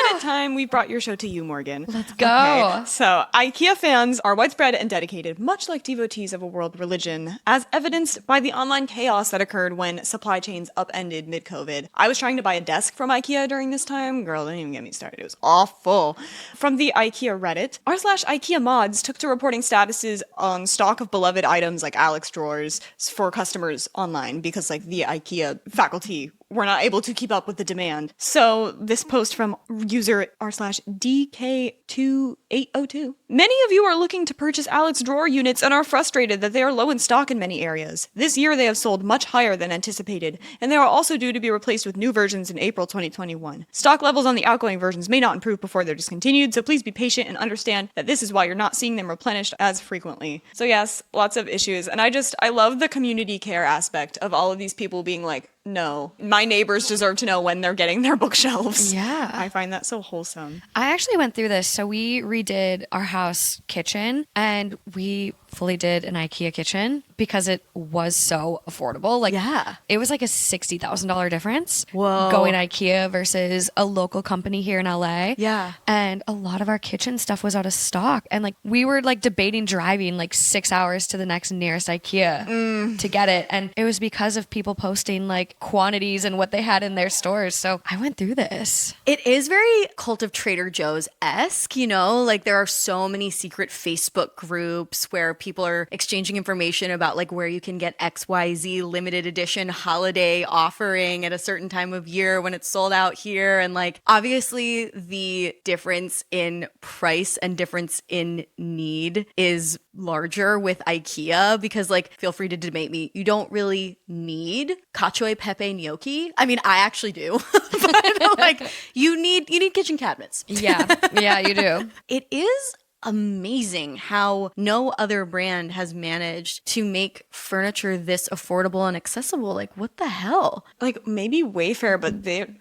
credit time. We brought your show to you, Morgan. Let's go. Okay, so IKEA fans are widespread and dedicated, much like devotees of a world religion, as evidenced by the online chaos that occurred when supply chains upended mid-COVID. I was trying to buy a desk from IKEA during this time. Girl, don't even get me started. It was awful. From the IKEA Reddit, r/IKEA mods took to reporting statuses on stock of beloved items like Kallax drawers for customers online because like the IKEA faculty were not able to keep up with the demand. So this post from user r/DK2802. Many of you are looking to purchase Kallax drawer units and are frustrated that they are low in stock in many areas. This year they have sold much higher than anticipated, and they are also due to be replaced with new versions in April 2021. Stock levels on the outgoing versions may not improve before they're discontinued, so please be patient and understand that this is why you're not seeing them replenished as frequently. So yes, lots of issues, and I love the community care aspect of all of these people being like, no, my neighbors deserve to know when they're getting their bookshelves. Yeah. I find that so wholesome. I actually went through this. So we redid our house kitchen and we fully did an IKEA kitchen because it was so affordable. Like, Yeah. it was like a $60,000 difference. Whoa. Going IKEA versus a local company here in LA. Yeah. And a lot of our kitchen stuff was out of stock. And like, we were like debating driving like 6 hours to the next nearest IKEA to get it. And it was because of people posting like quantities and what they had in their stores. So I went through this. It is very Cult of Trader Joe's-esque, you know? Like, there are so many secret Facebook groups where people are exchanging information about like where you can get XYZ limited edition holiday offering at a certain time of year when it's sold out here. And like, obviously the difference in price and difference in need is larger with IKEA because like, feel free to debate me, you don't really need cacio e pepe gnocchi. I mean, I actually do, but like, you need kitchen cabinets. Yeah. Yeah, you do. It is amazing how no other brand has managed to make furniture this affordable and accessible. Like, what the hell? Like, maybe Wayfair, but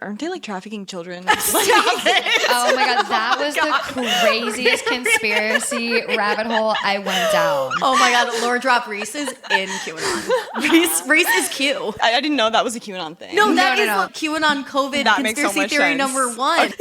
aren't they like trafficking children? Oh my God, that was the craziest conspiracy rabbit hole I went down. Oh my God, Lord Drop Reese is in QAnon. Reese is Q. I didn't know that was a QAnon thing. No, that is QAnon COVID That makes so conspiracy much theory sense. number one.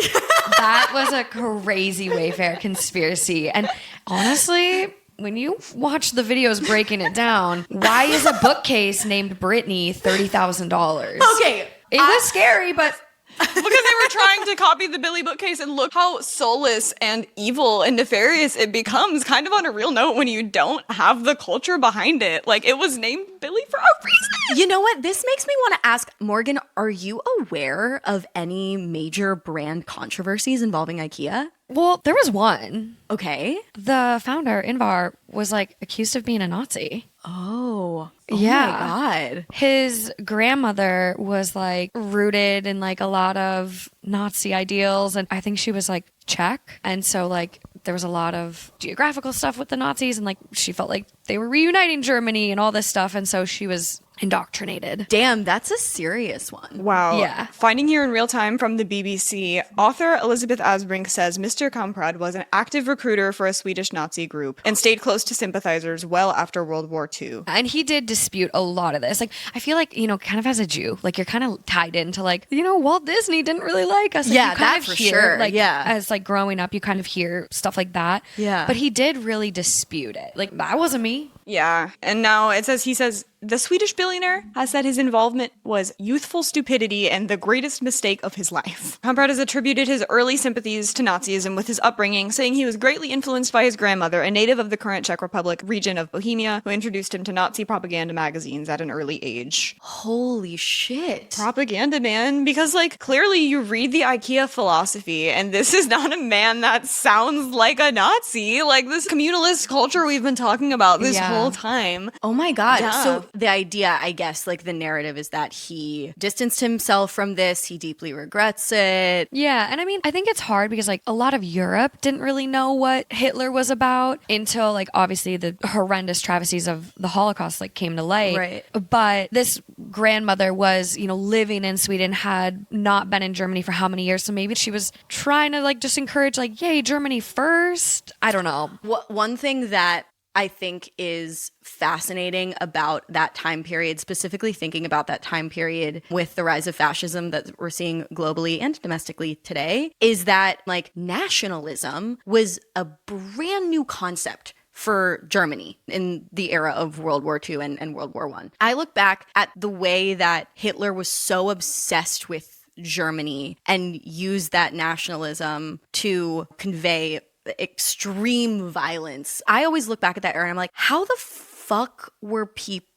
That was a crazy Wayfair conspiracy. And honestly, when you watch the videos breaking it down, why is a bookcase named Brittany $30,000? Okay. It was scary, but Because they were trying to copy the Billy bookcase, and look how soulless and evil and nefarious it becomes, kind of on a real note, when you don't have the culture behind it. Like, it was named Billy for a reason. You know what? This makes me want to ask, Morgan, are you aware of any major brand controversies involving IKEA? well, there was one. Okay. The founder, Ingvar, was like accused of being a Nazi. Oh Yeah. my God. His grandmother was like rooted in like a lot of Nazi ideals, and I think she was like Czech, and so like there was a lot of geographical stuff with the Nazis, and like she felt like they were reuniting Germany and all this stuff, and so she was indoctrinated. Damn, that's a serious one. Wow. Yeah. Finding here in real time from the BBC, author Elizabeth Asbrink says Mr. Kamprad was an active recruiter for a Swedish Nazi group and stayed close to sympathizers well after World War II. And he did dispute a lot of this. Like, I feel like, you know, kind of as a Jew, like you're kind of tied into like, you know, Walt Disney didn't really like us. Like, Yeah, you kind that of for hear, sure. Like, Yeah. as like growing up, you kind of hear stuff like that. Yeah. But he did really dispute it. Like, that wasn't me. Yeah. And now he says, the Swedish billionaire has said his involvement was youthful stupidity and the greatest mistake of his life. Kamprad has attributed his early sympathies to Nazism with his upbringing, saying he was greatly influenced by his grandmother, a native of the current Czech Republic region of Bohemia, who introduced him to Nazi propaganda magazines at an early age. Holy shit. Propaganda, man. Because, like, clearly you read the IKEA philosophy, and this is not a man that sounds like a Nazi. Like, this communalist culture we've been talking about this whole time. Oh my God. Yeah. So the idea, I guess, like the narrative is that he distanced himself from this. He deeply regrets it. Yeah. And I mean, I think it's hard because like a lot of Europe didn't really know what Hitler was about until like obviously the horrendous travesties of the Holocaust like came to light. Right. But this grandmother was, you know, living in Sweden, had not been in Germany for how many years. So maybe she was trying to like just encourage like, yay, Germany first. I don't know. One thing that I think is fascinating about that time period, specifically thinking about that time period with the rise of fascism that we're seeing globally and domestically today, is that like nationalism was a brand new concept for Germany in the era of World War II and World War I. I look back at the way that Hitler was so obsessed with Germany and used that nationalism to convey extreme violence. I always look back at that era and I'm like, how the fuck were people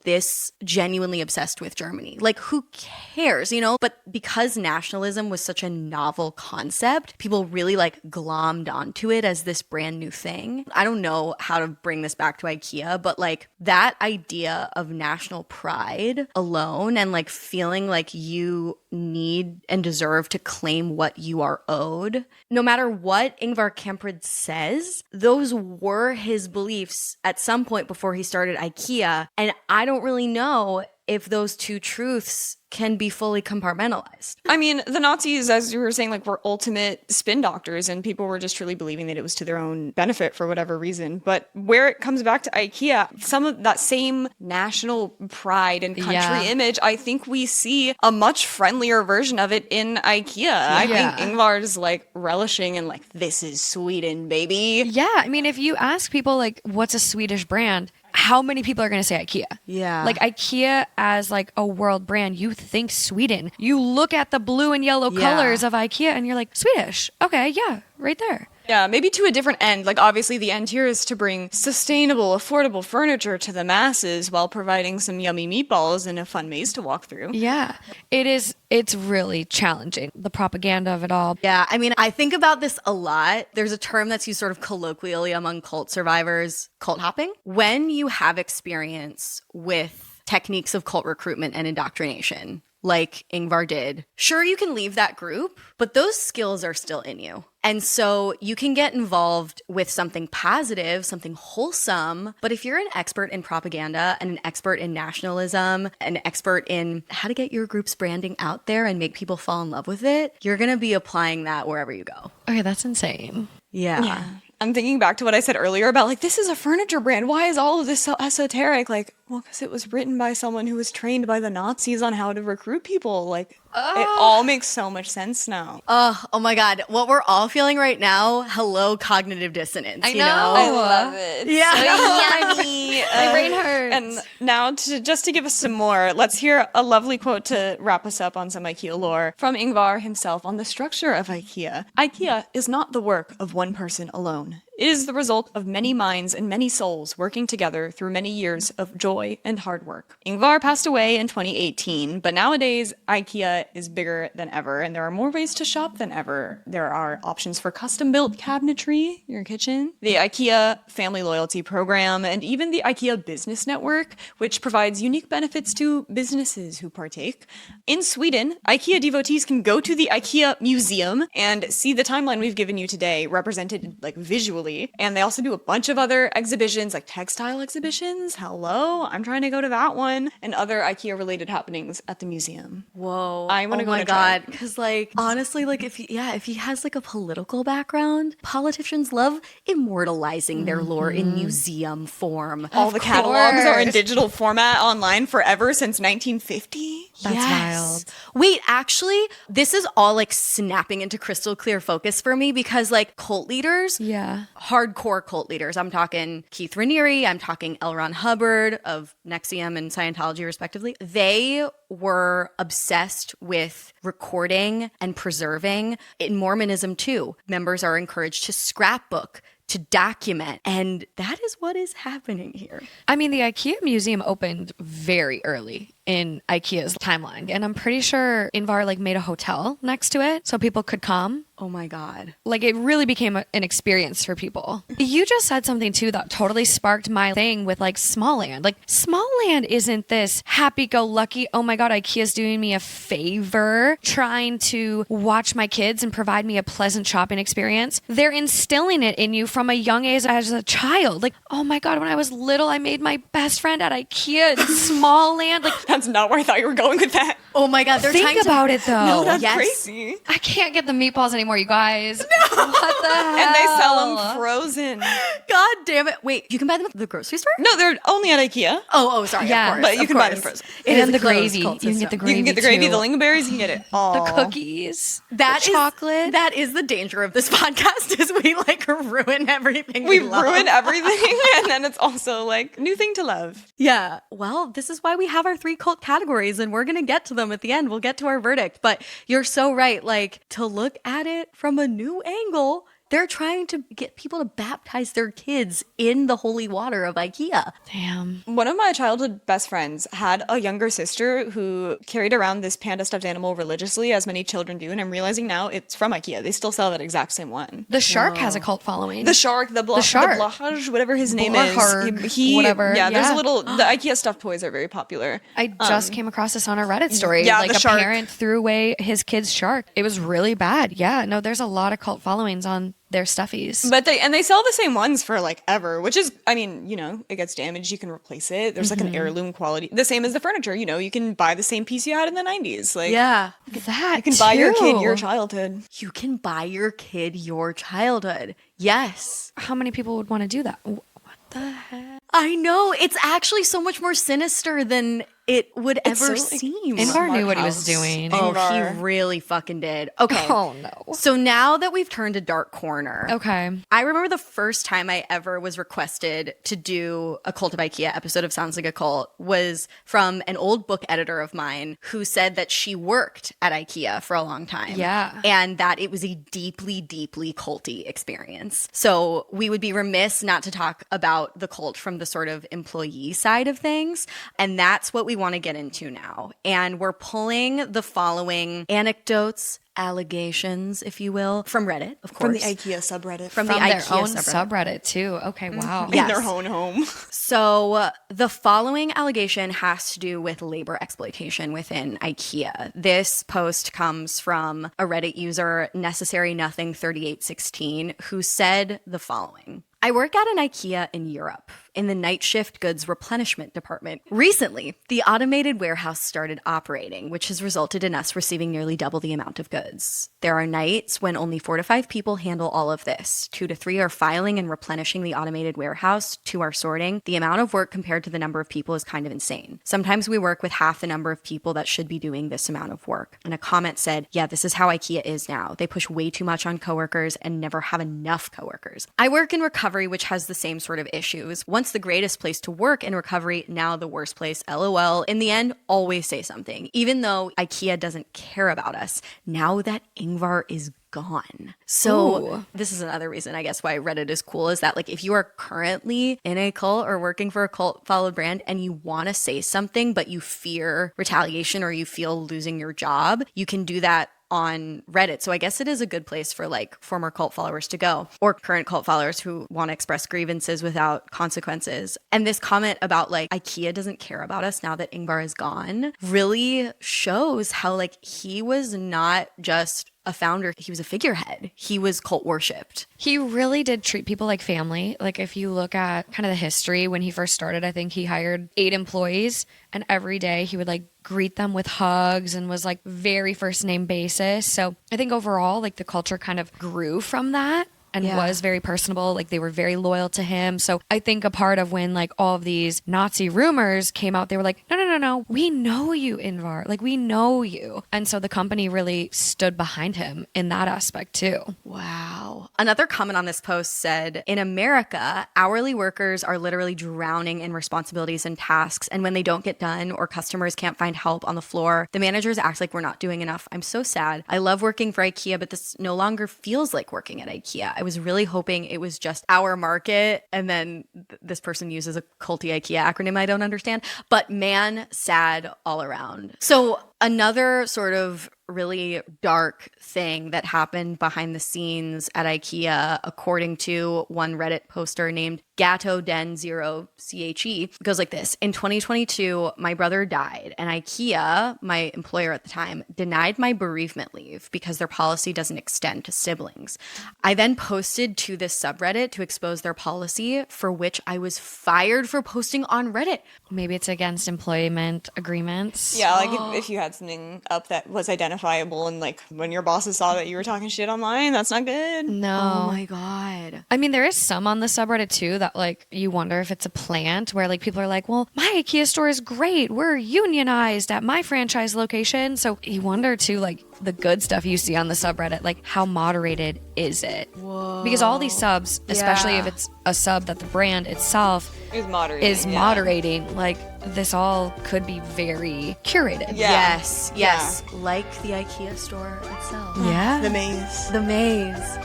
this genuinely obsessed with Germany? Like, who cares, you know? But because nationalism was such a novel concept, people really like glommed onto it as this brand new thing. I don't know how to bring this back to IKEA, but like that idea of national pride alone and like feeling like you need and deserve to claim what you are owed, no matter what Ingvar Kamprad says, those were his beliefs at some point before he started IKEA. And I don't really know if those two truths can be fully compartmentalized. I mean, the Nazis, as you were saying, like were ultimate spin doctors, and people were just truly believing that it was to their own benefit for whatever reason. But where it comes back to IKEA, some of that same national pride and country image, I think we see a much friendlier version of it in IKEA. I think Ingvar is like relishing and like, this is Sweden, baby. Yeah, I mean, if you ask people like, what's a Swedish brand? How many people are going to say IKEA? Yeah. Like IKEA as like a world brand, you think Sweden. You look at the blue and yellow colors of IKEA and you're like, Swedish. Okay, yeah, right there. Yeah, maybe to a different end. Like, obviously, the end here is to bring sustainable, affordable furniture to the masses while providing some yummy meatballs and a fun maze to walk through. Yeah, it is. It's really challenging, the propaganda of it all. Yeah, I mean, I think about this a lot. There's a term that's used sort of colloquially among cult survivors, cult hopping. When you have experience with techniques of cult recruitment and indoctrination, like Ingvar did, sure, you can leave that group, but those skills are still in you. And so you can get involved with something positive, something wholesome. But if you're an expert in propaganda and an expert in nationalism, an expert in how to get your group's branding out there and make people fall in love with it, you're going to be applying that wherever you go. Okay, that's insane. Yeah. I'm thinking back to what I said earlier about like, this is a furniture brand. Why is all of this so esoteric? Like, well, because it was written by someone who was trained by the Nazis on how to recruit people. Like, it all makes so much sense now. Oh my God. What we're all feeling right now, hello, cognitive dissonance. I know. I love it. Yeah. So yummy. My brain hurts. And now, just to give us some more, let's hear a lovely quote to wrap us up on some IKEA lore from Ingvar himself on the structure of IKEA. IKEA is not the work of one person alone. It is the result of many minds and many souls working together through many years of joy and hard work. Ingvar passed away in 2018, but nowadays IKEA is bigger than ever, and there are more ways to shop than ever. There are options for custom-built cabinetry in your kitchen, the IKEA Family Loyalty Program, and even the IKEA Business Network, which provides unique benefits to businesses who partake. In Sweden, IKEA devotees can go to the IKEA Museum and see the timeline we've given you today represented like visually. And they also do a bunch of other exhibitions, like textile exhibitions. Hello, I'm trying to go to that one. And other IKEA-related happenings at the museum. Whoa. I want to go. Oh my God. Because like, honestly, like if he has like a political background, politicians love immortalizing their lore in museum form. All the catalogs are in digital format online forever since 1950. That's wild. Wait, actually, this is all like snapping into crystal clear focus for me because like cult leaders, hardcore cult leaders. I'm talking Keith Raniere, I'm talking L. Ron Hubbard of NXIVM and Scientology respectively. They were obsessed with recording and preserving. In Mormonism too, members are encouraged to scrapbook, to document. And that is what is happening here. I mean, the IKEA museum opened very early in IKEA's timeline. And I'm pretty sure Ingvar like made a hotel next to it so people could come. Oh my God. Like it really became an experience for people. You just said something too that totally sparked my thing with like Smallland. Like Smallland isn't this happy-go-lucky, oh my God, IKEA's doing me a favor, trying to watch my kids and provide me a pleasant shopping experience. They're instilling it in you from a young age as a child. Like, oh my God, when I was little, I made my best friend at IKEA in Smallland. Like That's not where I thought you were going with that. Oh my God, they're Think trying about it though. No, that's Yes. crazy. I can't get the meatballs anymore, you guys. No. What the hell? And they sell them frozen. God damn it. Wait, you can buy them at the grocery store? No, they're only at IKEA. Oh, sorry. Yeah, of course, but you of can buy them course. frozen. It is And a the closed gravy. cult You can get the system. gravy. You can get the gravy, too. the lingonberries, you can get it all. The cookies. That the is- chocolate. That is the danger of this podcast is we like ruin everything We love. ruin everything, and then it's also like new thing to love. Yeah. Well, this is why we have our 3 cult categories, and we're going to get to them at the end. We'll get to our verdict. But you're so right. Like, to look at it from a new angle, they're trying to get people to baptize their kids in the holy water of IKEA. Damn. One of my childhood best friends had a younger sister who carried around this panda stuffed animal religiously, as many children do. And I'm realizing now it's from IKEA. They still sell that exact same one. The shark has a cult following. The shark, the shark. Blahaj, whatever his name Blahaj, is. He whatever, Yeah, there's yeah. a little. The IKEA stuffed toys are very popular. I just came across this on a Reddit story. Yeah, like the a shark. parent threw away his kid's shark. It was really bad. Yeah, no, there's a lot of cult followings on their stuffies. But they sell the same ones for like ever, which is, I mean, you know, it gets damaged, you can replace it. There's like an heirloom quality. The same as the furniture, you know, you can buy the same piece you had in the 90s. Like, Yeah. That you can buy your kid too. your childhood. You can buy your kid your childhood. Yes. How many people would want to do that? What the heck? I know. It's actually so much more sinister than it would ever so, like, seem. Ingvar knew what he was house. doing. Oh, Ingvar. he really fucking did. Okay. Oh, no. So now that we've turned a dark corner, Okay. I remember the first time I ever was requested to do a Cult of IKEA episode of Sounds Like a Cult was from an old book editor of mine who said that she worked at IKEA for a long time. Yeah. And that it was a deeply, deeply culty experience. So we would be remiss not to talk about the cult from the sort of employee side of things. And that's what we want to get into now. And we're pulling the following anecdotes, allegations, if you will, from Reddit, of course. From the IKEA subreddit. From the From their IKEA own subreddit. subreddit, too. Okay, wow. in Yes. their own home. So the following allegation has to do with labor exploitation within IKEA. This post comes from a Reddit user, Necessary Nothing 3816, who said the following. I work at an IKEA in Europe in the night shift goods replenishment department. Recently, the automated warehouse started operating, which has resulted in us receiving nearly double the amount of goods. There are nights when only 4 to 5 people handle all of this. 2 to 3 are filing and replenishing the automated warehouse, 2 are sorting. The amount of work compared to the number of people is kind of insane. Sometimes we work with half the number of people that should be doing this amount of work. And a comment said, yeah, this is how IKEA is now. They push way too much on coworkers and never have enough coworkers. I work in recovery, which has the same sort of issues. Once the greatest place to work in recovery, now the worst place. LOL. In the end, always say something. Even though IKEA doesn't care about us, now that Ingvar is gone. So Ooh. this is another reason, I guess, why Reddit is cool is that like if you are currently in a cult or working for a cult followed brand and you want to say something, but you fear retaliation or you feel losing your job, you can do that on Reddit. So I guess it is a good place for like former cult followers to go or current cult followers who want to express grievances without consequences. And this comment about like IKEA doesn't care about us now that Ingvar is gone really shows how like he was not just a founder, he was a figurehead. He was cult worshipped. He really did treat people like family. Like if you look at kind of the history when he first started, I think he hired 8 employees and every day he would like greet them with hugs and was like very first name basis. So I think overall like the culture kind of grew from that. And was very personable. Like they were very loyal to him. So I think a part of when like all of these Nazi rumors came out, they were like, no. We know you, Ingvar. Like we know you. And so the company really stood behind him in that aspect too. Wow. Another comment on this post said, in America, hourly workers are literally drowning in responsibilities and tasks. And when they don't get done or customers can't find help on the floor, the managers act like we're not doing enough. I'm so sad. I love working for IKEA, but this no longer feels like working at IKEA. I was really hoping it was just our market. And then this person uses a culty IKEA acronym I don't understand. But man, sad all around. So another sort of really dark thing that happened behind the scenes at IKEA, according to one Reddit poster named Gatto Den Zero CHE. It goes like this. In 2022, my brother died, and IKEA, my employer at the time, denied my bereavement leave because their policy doesn't extend to siblings. I then posted to this subreddit to expose their policy, for which I was fired for posting on Reddit. Maybe it's against employment agreements. Yeah, like if you had something up that was identifiable and like when your bosses saw that you were talking shit online, that's not good. No. Oh my God. I mean, there is some on the subreddit too that like you wonder if it's a plant where like people are like, well, my IKEA store is great. We're unionized at my franchise location. So you wonder too, like the good stuff you see on the subreddit, like how moderated is it? Whoa. Because all these subs, especially if it's a sub that the brand itself is moderating, like this all could be very curated. Yeah. Yes. Like the IKEA store itself. Yeah. The maze. The maze.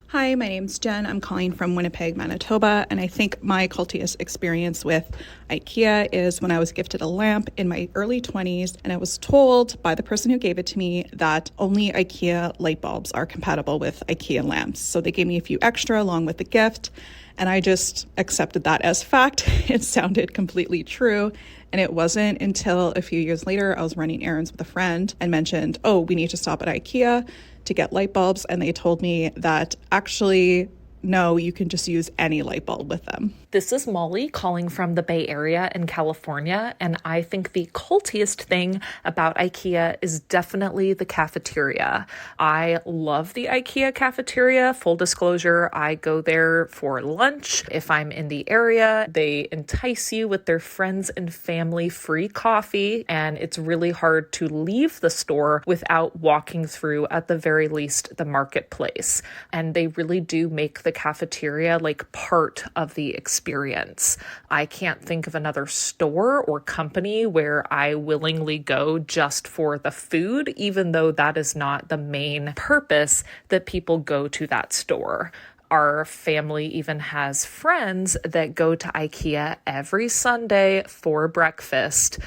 Hi, my name's Jen. I'm calling from Winnipeg, Manitoba, and I think my cultiest experience with IKEA is when I was gifted a lamp in my early 20s, and I was told by the person who gave it to me that only IKEA light bulbs are compatible with IKEA lamps. So they gave me a few extra along with the gift, and I just accepted that as fact. It sounded completely true. And it wasn't until a few years later I was running errands with a friend and mentioned, oh, we need to stop at IKEA to get light bulbs. And they told me that actually, no, you can just use any light bulb with them. This is Molly calling from the Bay Area in California, and I think the cultiest thing about IKEA is definitely the cafeteria. I love the IKEA cafeteria. Full disclosure, I go there for lunch. If I'm in the area, they entice you with their friends and family free coffee, and it's really hard to leave the store without walking through, at the very least, the marketplace. And they really do make the cafeteria like part of the experience. I can't think of another store or company where I willingly go just for the food, even though that is not the main purpose that people go to that store. Our family even has friends that go to IKEA every Sunday for breakfast.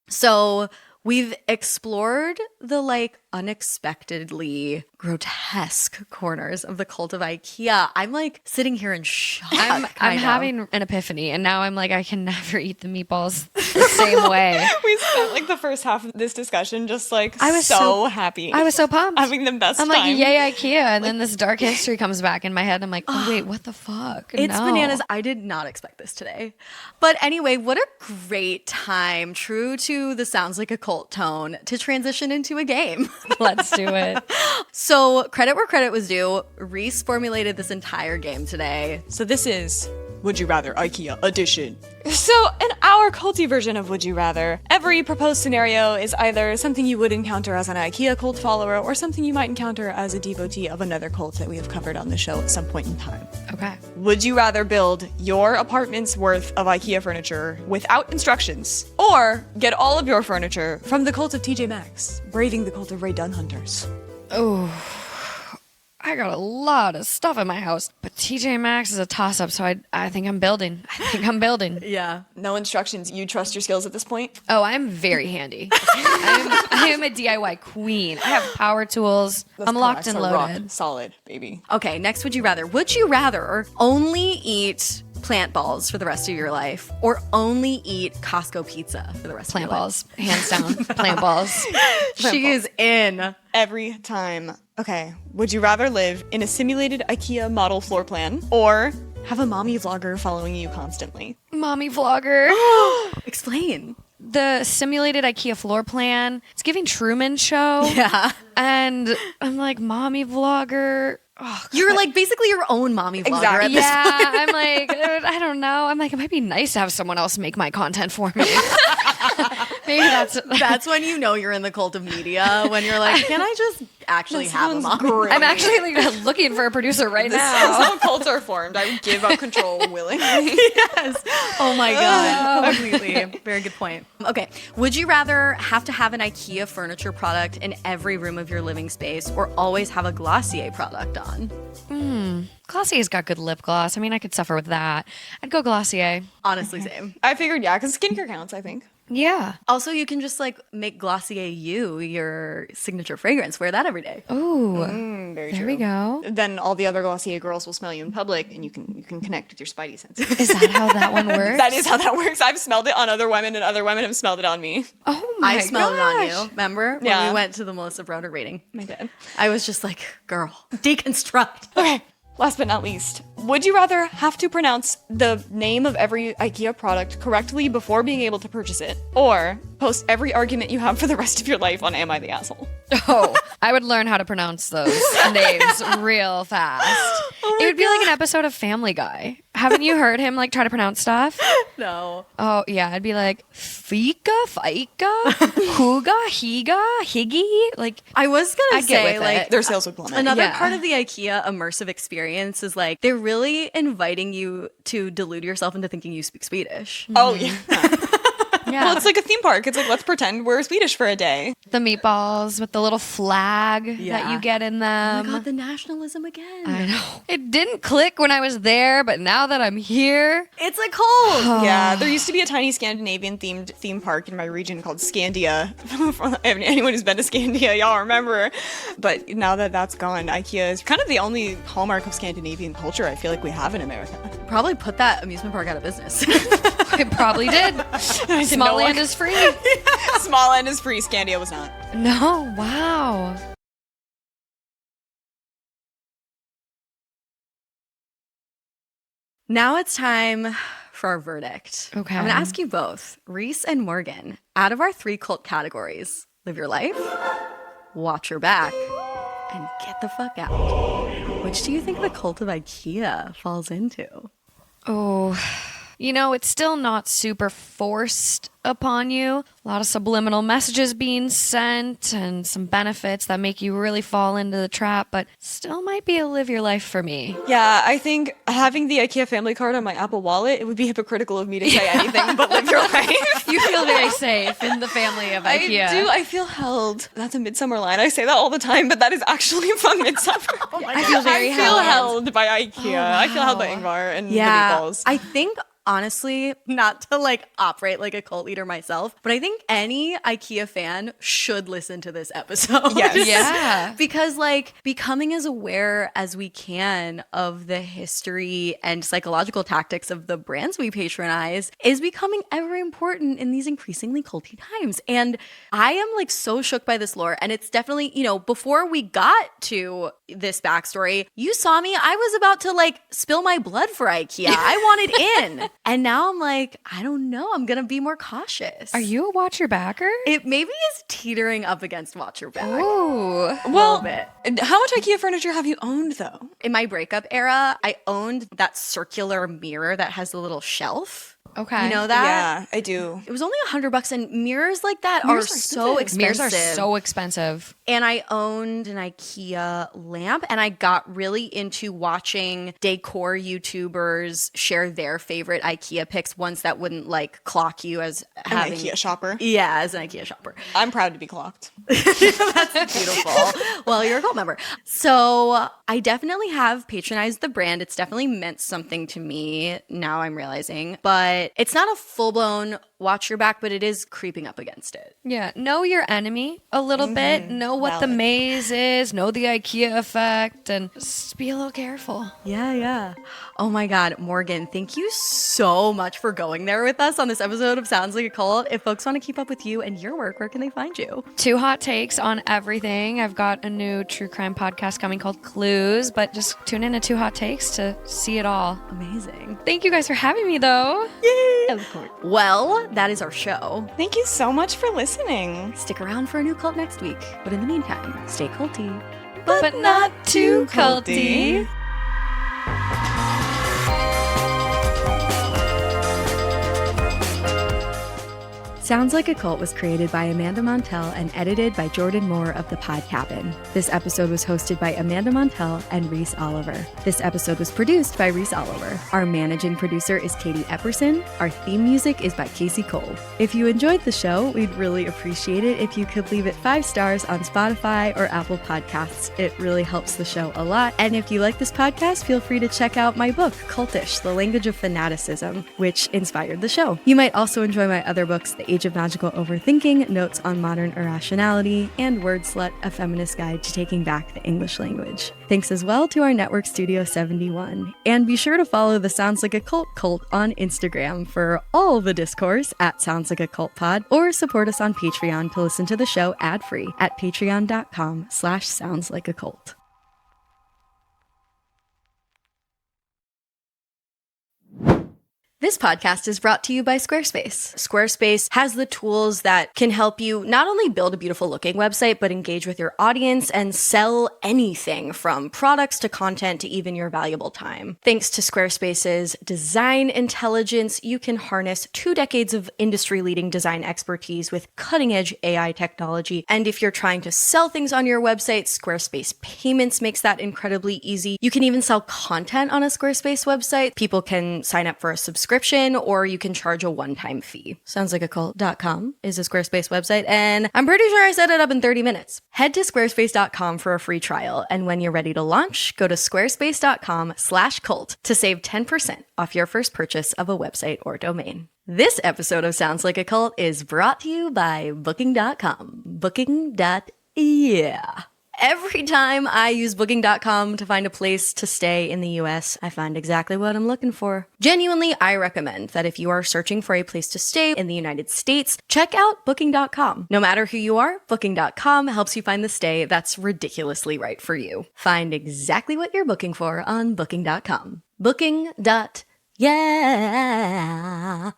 So we've explored the like unexpectedly grotesque corners of the cult of IKEA. I'm like sitting here in shock. I'm having an epiphany, and now I'm like, I can never eat the meatballs the same way. We spent like the first half of this discussion just like I was so happy. I was so pumped. Having the best time. I'm like, yay, IKEA. And then this dark history comes back in my head. I'm like, oh, wait, what the fuck? It's No. bananas. I did not expect this today. But anyway, what a great time, true to the sounds like a cult tone, to transition into a game. Let's do it. So credit where credit was due. Reese formulated this entire game today. So this is Would You Rather IKEA edition. So in our culty version of Would You Rather, every proposed scenario is either something you would encounter as an IKEA cult follower or something you might encounter as a devotee of another cult that we have covered on the show at some point in time. Okay. Would you rather build your apartment's worth of IKEA furniture without instructions, or get all of your furniture from the cult of TJ Maxx, braving the cult of Ray Dunn hunters? Oh, I got a lot of stuff in my house, but TJ Maxx is a toss-up, so I think I'm building. Yeah. No instructions. You trust your skills at this point? Oh, I'm very handy. I am a DIY queen. I have power tools. I'm locked and loaded. Rock solid, baby. Okay, next would you rather? Would you rather only eat plant balls for the rest of your life or only eat Costco pizza for the rest of your Plant balls, hands down. Plant balls. She is in. Every time. Okay, would you rather live in a simulated IKEA model floor plan or have a mommy vlogger following you constantly? Mommy vlogger. Explain. The simulated IKEA floor plan. It's giving Truman Show. Yeah. And I'm like, mommy vlogger. Oh, You're like basically your own mommy vlogger Exactly. at this point. yeah, I'm like, I don't know. I'm like, it might be nice to have someone else make my content for me. Maybe That's when you know you're in the cult of media, when you're like, can I just actually have a mom? I'm actually like, looking for a producer right This is now. how cults are formed. I would give up control willingly. Yes. Oh my God. Completely. Very good point. Okay. Would you rather have to have an IKEA furniture product in every room of your living space or always have a Glossier product on? Glossier's got good lip gloss. I mean, I could suffer with that. I'd go Glossier. Honestly, same. I figured, yeah, because skincare counts, I think. Yeah. Also, you can just like make Glossier your signature fragrance. Wear that every day. Ooh. Very There true. we go. Then all the other Glossier girls will smell you in public, and you can connect with your spidey senses. Is that how that one works? That is how that works. I've smelled it on other women, and other women have smelled it on me. Oh my I smelled it on gosh. you. Remember when Yeah. we went to the Melissa Broder reading? I did. I was just like, girl, deconstruct. Okay, last but not least, would you rather have to pronounce the name of every IKEA product correctly before being able to purchase it, or post every argument you have for the rest of your life on Am I the Asshole? Oh, I would learn how to pronounce those names real fast. It would be like an episode of Family Guy. Haven't you heard him like try to pronounce stuff? No. Oh yeah, I'd be like Fika, Fika, Huga, Higa, Higgy. Like I was gonna I'd get say, with like, it. Their sales would plummet. another Yeah. part of the IKEA immersive experience is like they're really inviting you to delude yourself into thinking you speak Swedish. Oh, yeah. Yeah. Well, it's like a theme park. It's like, let's pretend we're Swedish for a day. The meatballs with the little flag that Yeah. you get in Oh them. my God, the nationalism again. I know. It didn't click when I was there, but now that I'm here, It's a cold. Yeah, there used to be a tiny Scandinavian themed theme park in my region called Scandia. Anyone who's been to Scandia, y'all remember. But now that that's gone, IKEA is kind of the only hallmark of Scandinavian culture I feel like we have in America. Probably put that amusement park out of business. it probably did. Small land is free. Small end is free. Scandia was not. No, wow. Now it's time for our verdict. Okay. I'm going to ask you both, Reese and Morgan, out of our 3 cult categories, live your life, watch your back, and get the fuck out. Which do you think the cult of IKEA falls into? Oh, you know, it's still not super forced upon you. A lot of subliminal messages being sent and some benefits that make you really fall into the trap, but still might be a live your life for me. Yeah, I think having the IKEA family card on my Apple Wallet, it would be hypocritical of me to say anything but live your life. You feel very safe in the family of IKEA. I do. I feel held. That's a Midsummer line. I say that all the time, but that is actually from Midsummer. I feel very I feel held. held by IKEA. I feel held by Ingvar and the meatballs. I think honestly, not to like operate like a cult leader myself, but I think any IKEA fan should listen to this episode. Yes. Yeah. Because like becoming as aware as we can of the history and psychological tactics of the brands we patronize is becoming ever important in these increasingly culty times. And I am like so shook by this lore. And it's definitely, you know, before we got to this backstory, you saw me, I was about to like spill my blood for IKEA. I wanted in. And now I'm like, I don't know. I'm going to be more cautious. Are you a watch your backer? It maybe is teetering up against watch your back. Ooh. A little bit. How much IKEA furniture have you owned, though? In my breakup era, I owned that circular mirror that has the little shelf. Okay. You know that? Yeah, I do. It was only $100, and mirrors like that Mirrors are are so expensive. Mirrors are so expensive. And I owned an IKEA lamp, and I got really into watching decor YouTubers share their favorite IKEA picks, ones that wouldn't like clock you as having An IKEA shopper. Yeah, as an IKEA shopper. I'm proud to be clocked. That's beautiful. Well, you're a cult member. So I definitely have patronized the brand. It's definitely meant something to me. Now I'm realizing, but it's not a full-blown watch your back, but it is creeping up against it. Yeah. Know your enemy a little bit. Know what the maze is. Know the IKEA effect. And just be a little careful. Yeah. Oh my God, Morgan, thank you so much for going there with us on this episode of Sounds Like a Cult. If folks want to keep up with you and your work, where can they find you? 2 hot takes on everything. I've got a new true crime podcast coming called Clues, but just tune in to 2 hot takes to see it all. Amazing. Thank you guys for having me, though. Yay! Of course. Well, that is our show. Thank you so much for listening. Stick around for a new cult next week. But in the meantime, stay culty. But not too culty. Sounds Like a Cult was created by Amanda Montell and edited by Jordan Moore of The Pod Cabin. This episode was hosted by Amanda Montell and Reese Oliver. This episode was produced by Reese Oliver. Our managing producer is Katie Epperson. Our theme music is by Casey Cole. If you enjoyed the show, we'd really appreciate it if you could leave it 5 stars on Spotify or Apple Podcasts. It really helps the show a lot. And if you like this podcast, feel free to check out my book, Cultish, The Language of Fanaticism, which inspired the show. You might also enjoy my other books, The Age of Magical Overthinking, Notes on Modern Irrationality, and Word Slut, A Feminist Guide to Taking Back the English Language. Thanks as well to our network Studio 71. And be sure to follow the Sounds Like a Cult on Instagram for all the discourse at Sounds Like a Cult Pod, or support us on Patreon to listen to the show ad-free at patreon.com/soundslikeacult. This podcast is brought to you by Squarespace. Squarespace has the tools that can help you not only build a beautiful looking website, but engage with your audience and sell anything from products to content to even your valuable time. Thanks to Squarespace's design intelligence, you can harness 2 decades of industry-leading design expertise with cutting-edge AI technology. And if you're trying to sell things on your website, Squarespace Payments makes that incredibly easy. You can even sell content on a Squarespace website. People can sign up for a subscription, or you can charge a one-time fee. Soundslikeacult.com is a Squarespace website, and I'm pretty sure I set it up in 30 minutes. Head to squarespace.com for a free trial, and when you're ready to launch, go to squarespace.com/cult to save 10% off your first purchase of a website or domain. This episode of Sounds Like a Cult is brought to you by Booking.com. Booking.yeah. Every time I use Booking.com to find a place to stay in the US, I find exactly what I'm looking for. Genuinely, I recommend that if you are searching for a place to stay in the United States, check out Booking.com. No matter who you are, Booking.com helps you find the stay that's ridiculously right for you. Find exactly what you're looking for on Booking.com. Booking.yeah.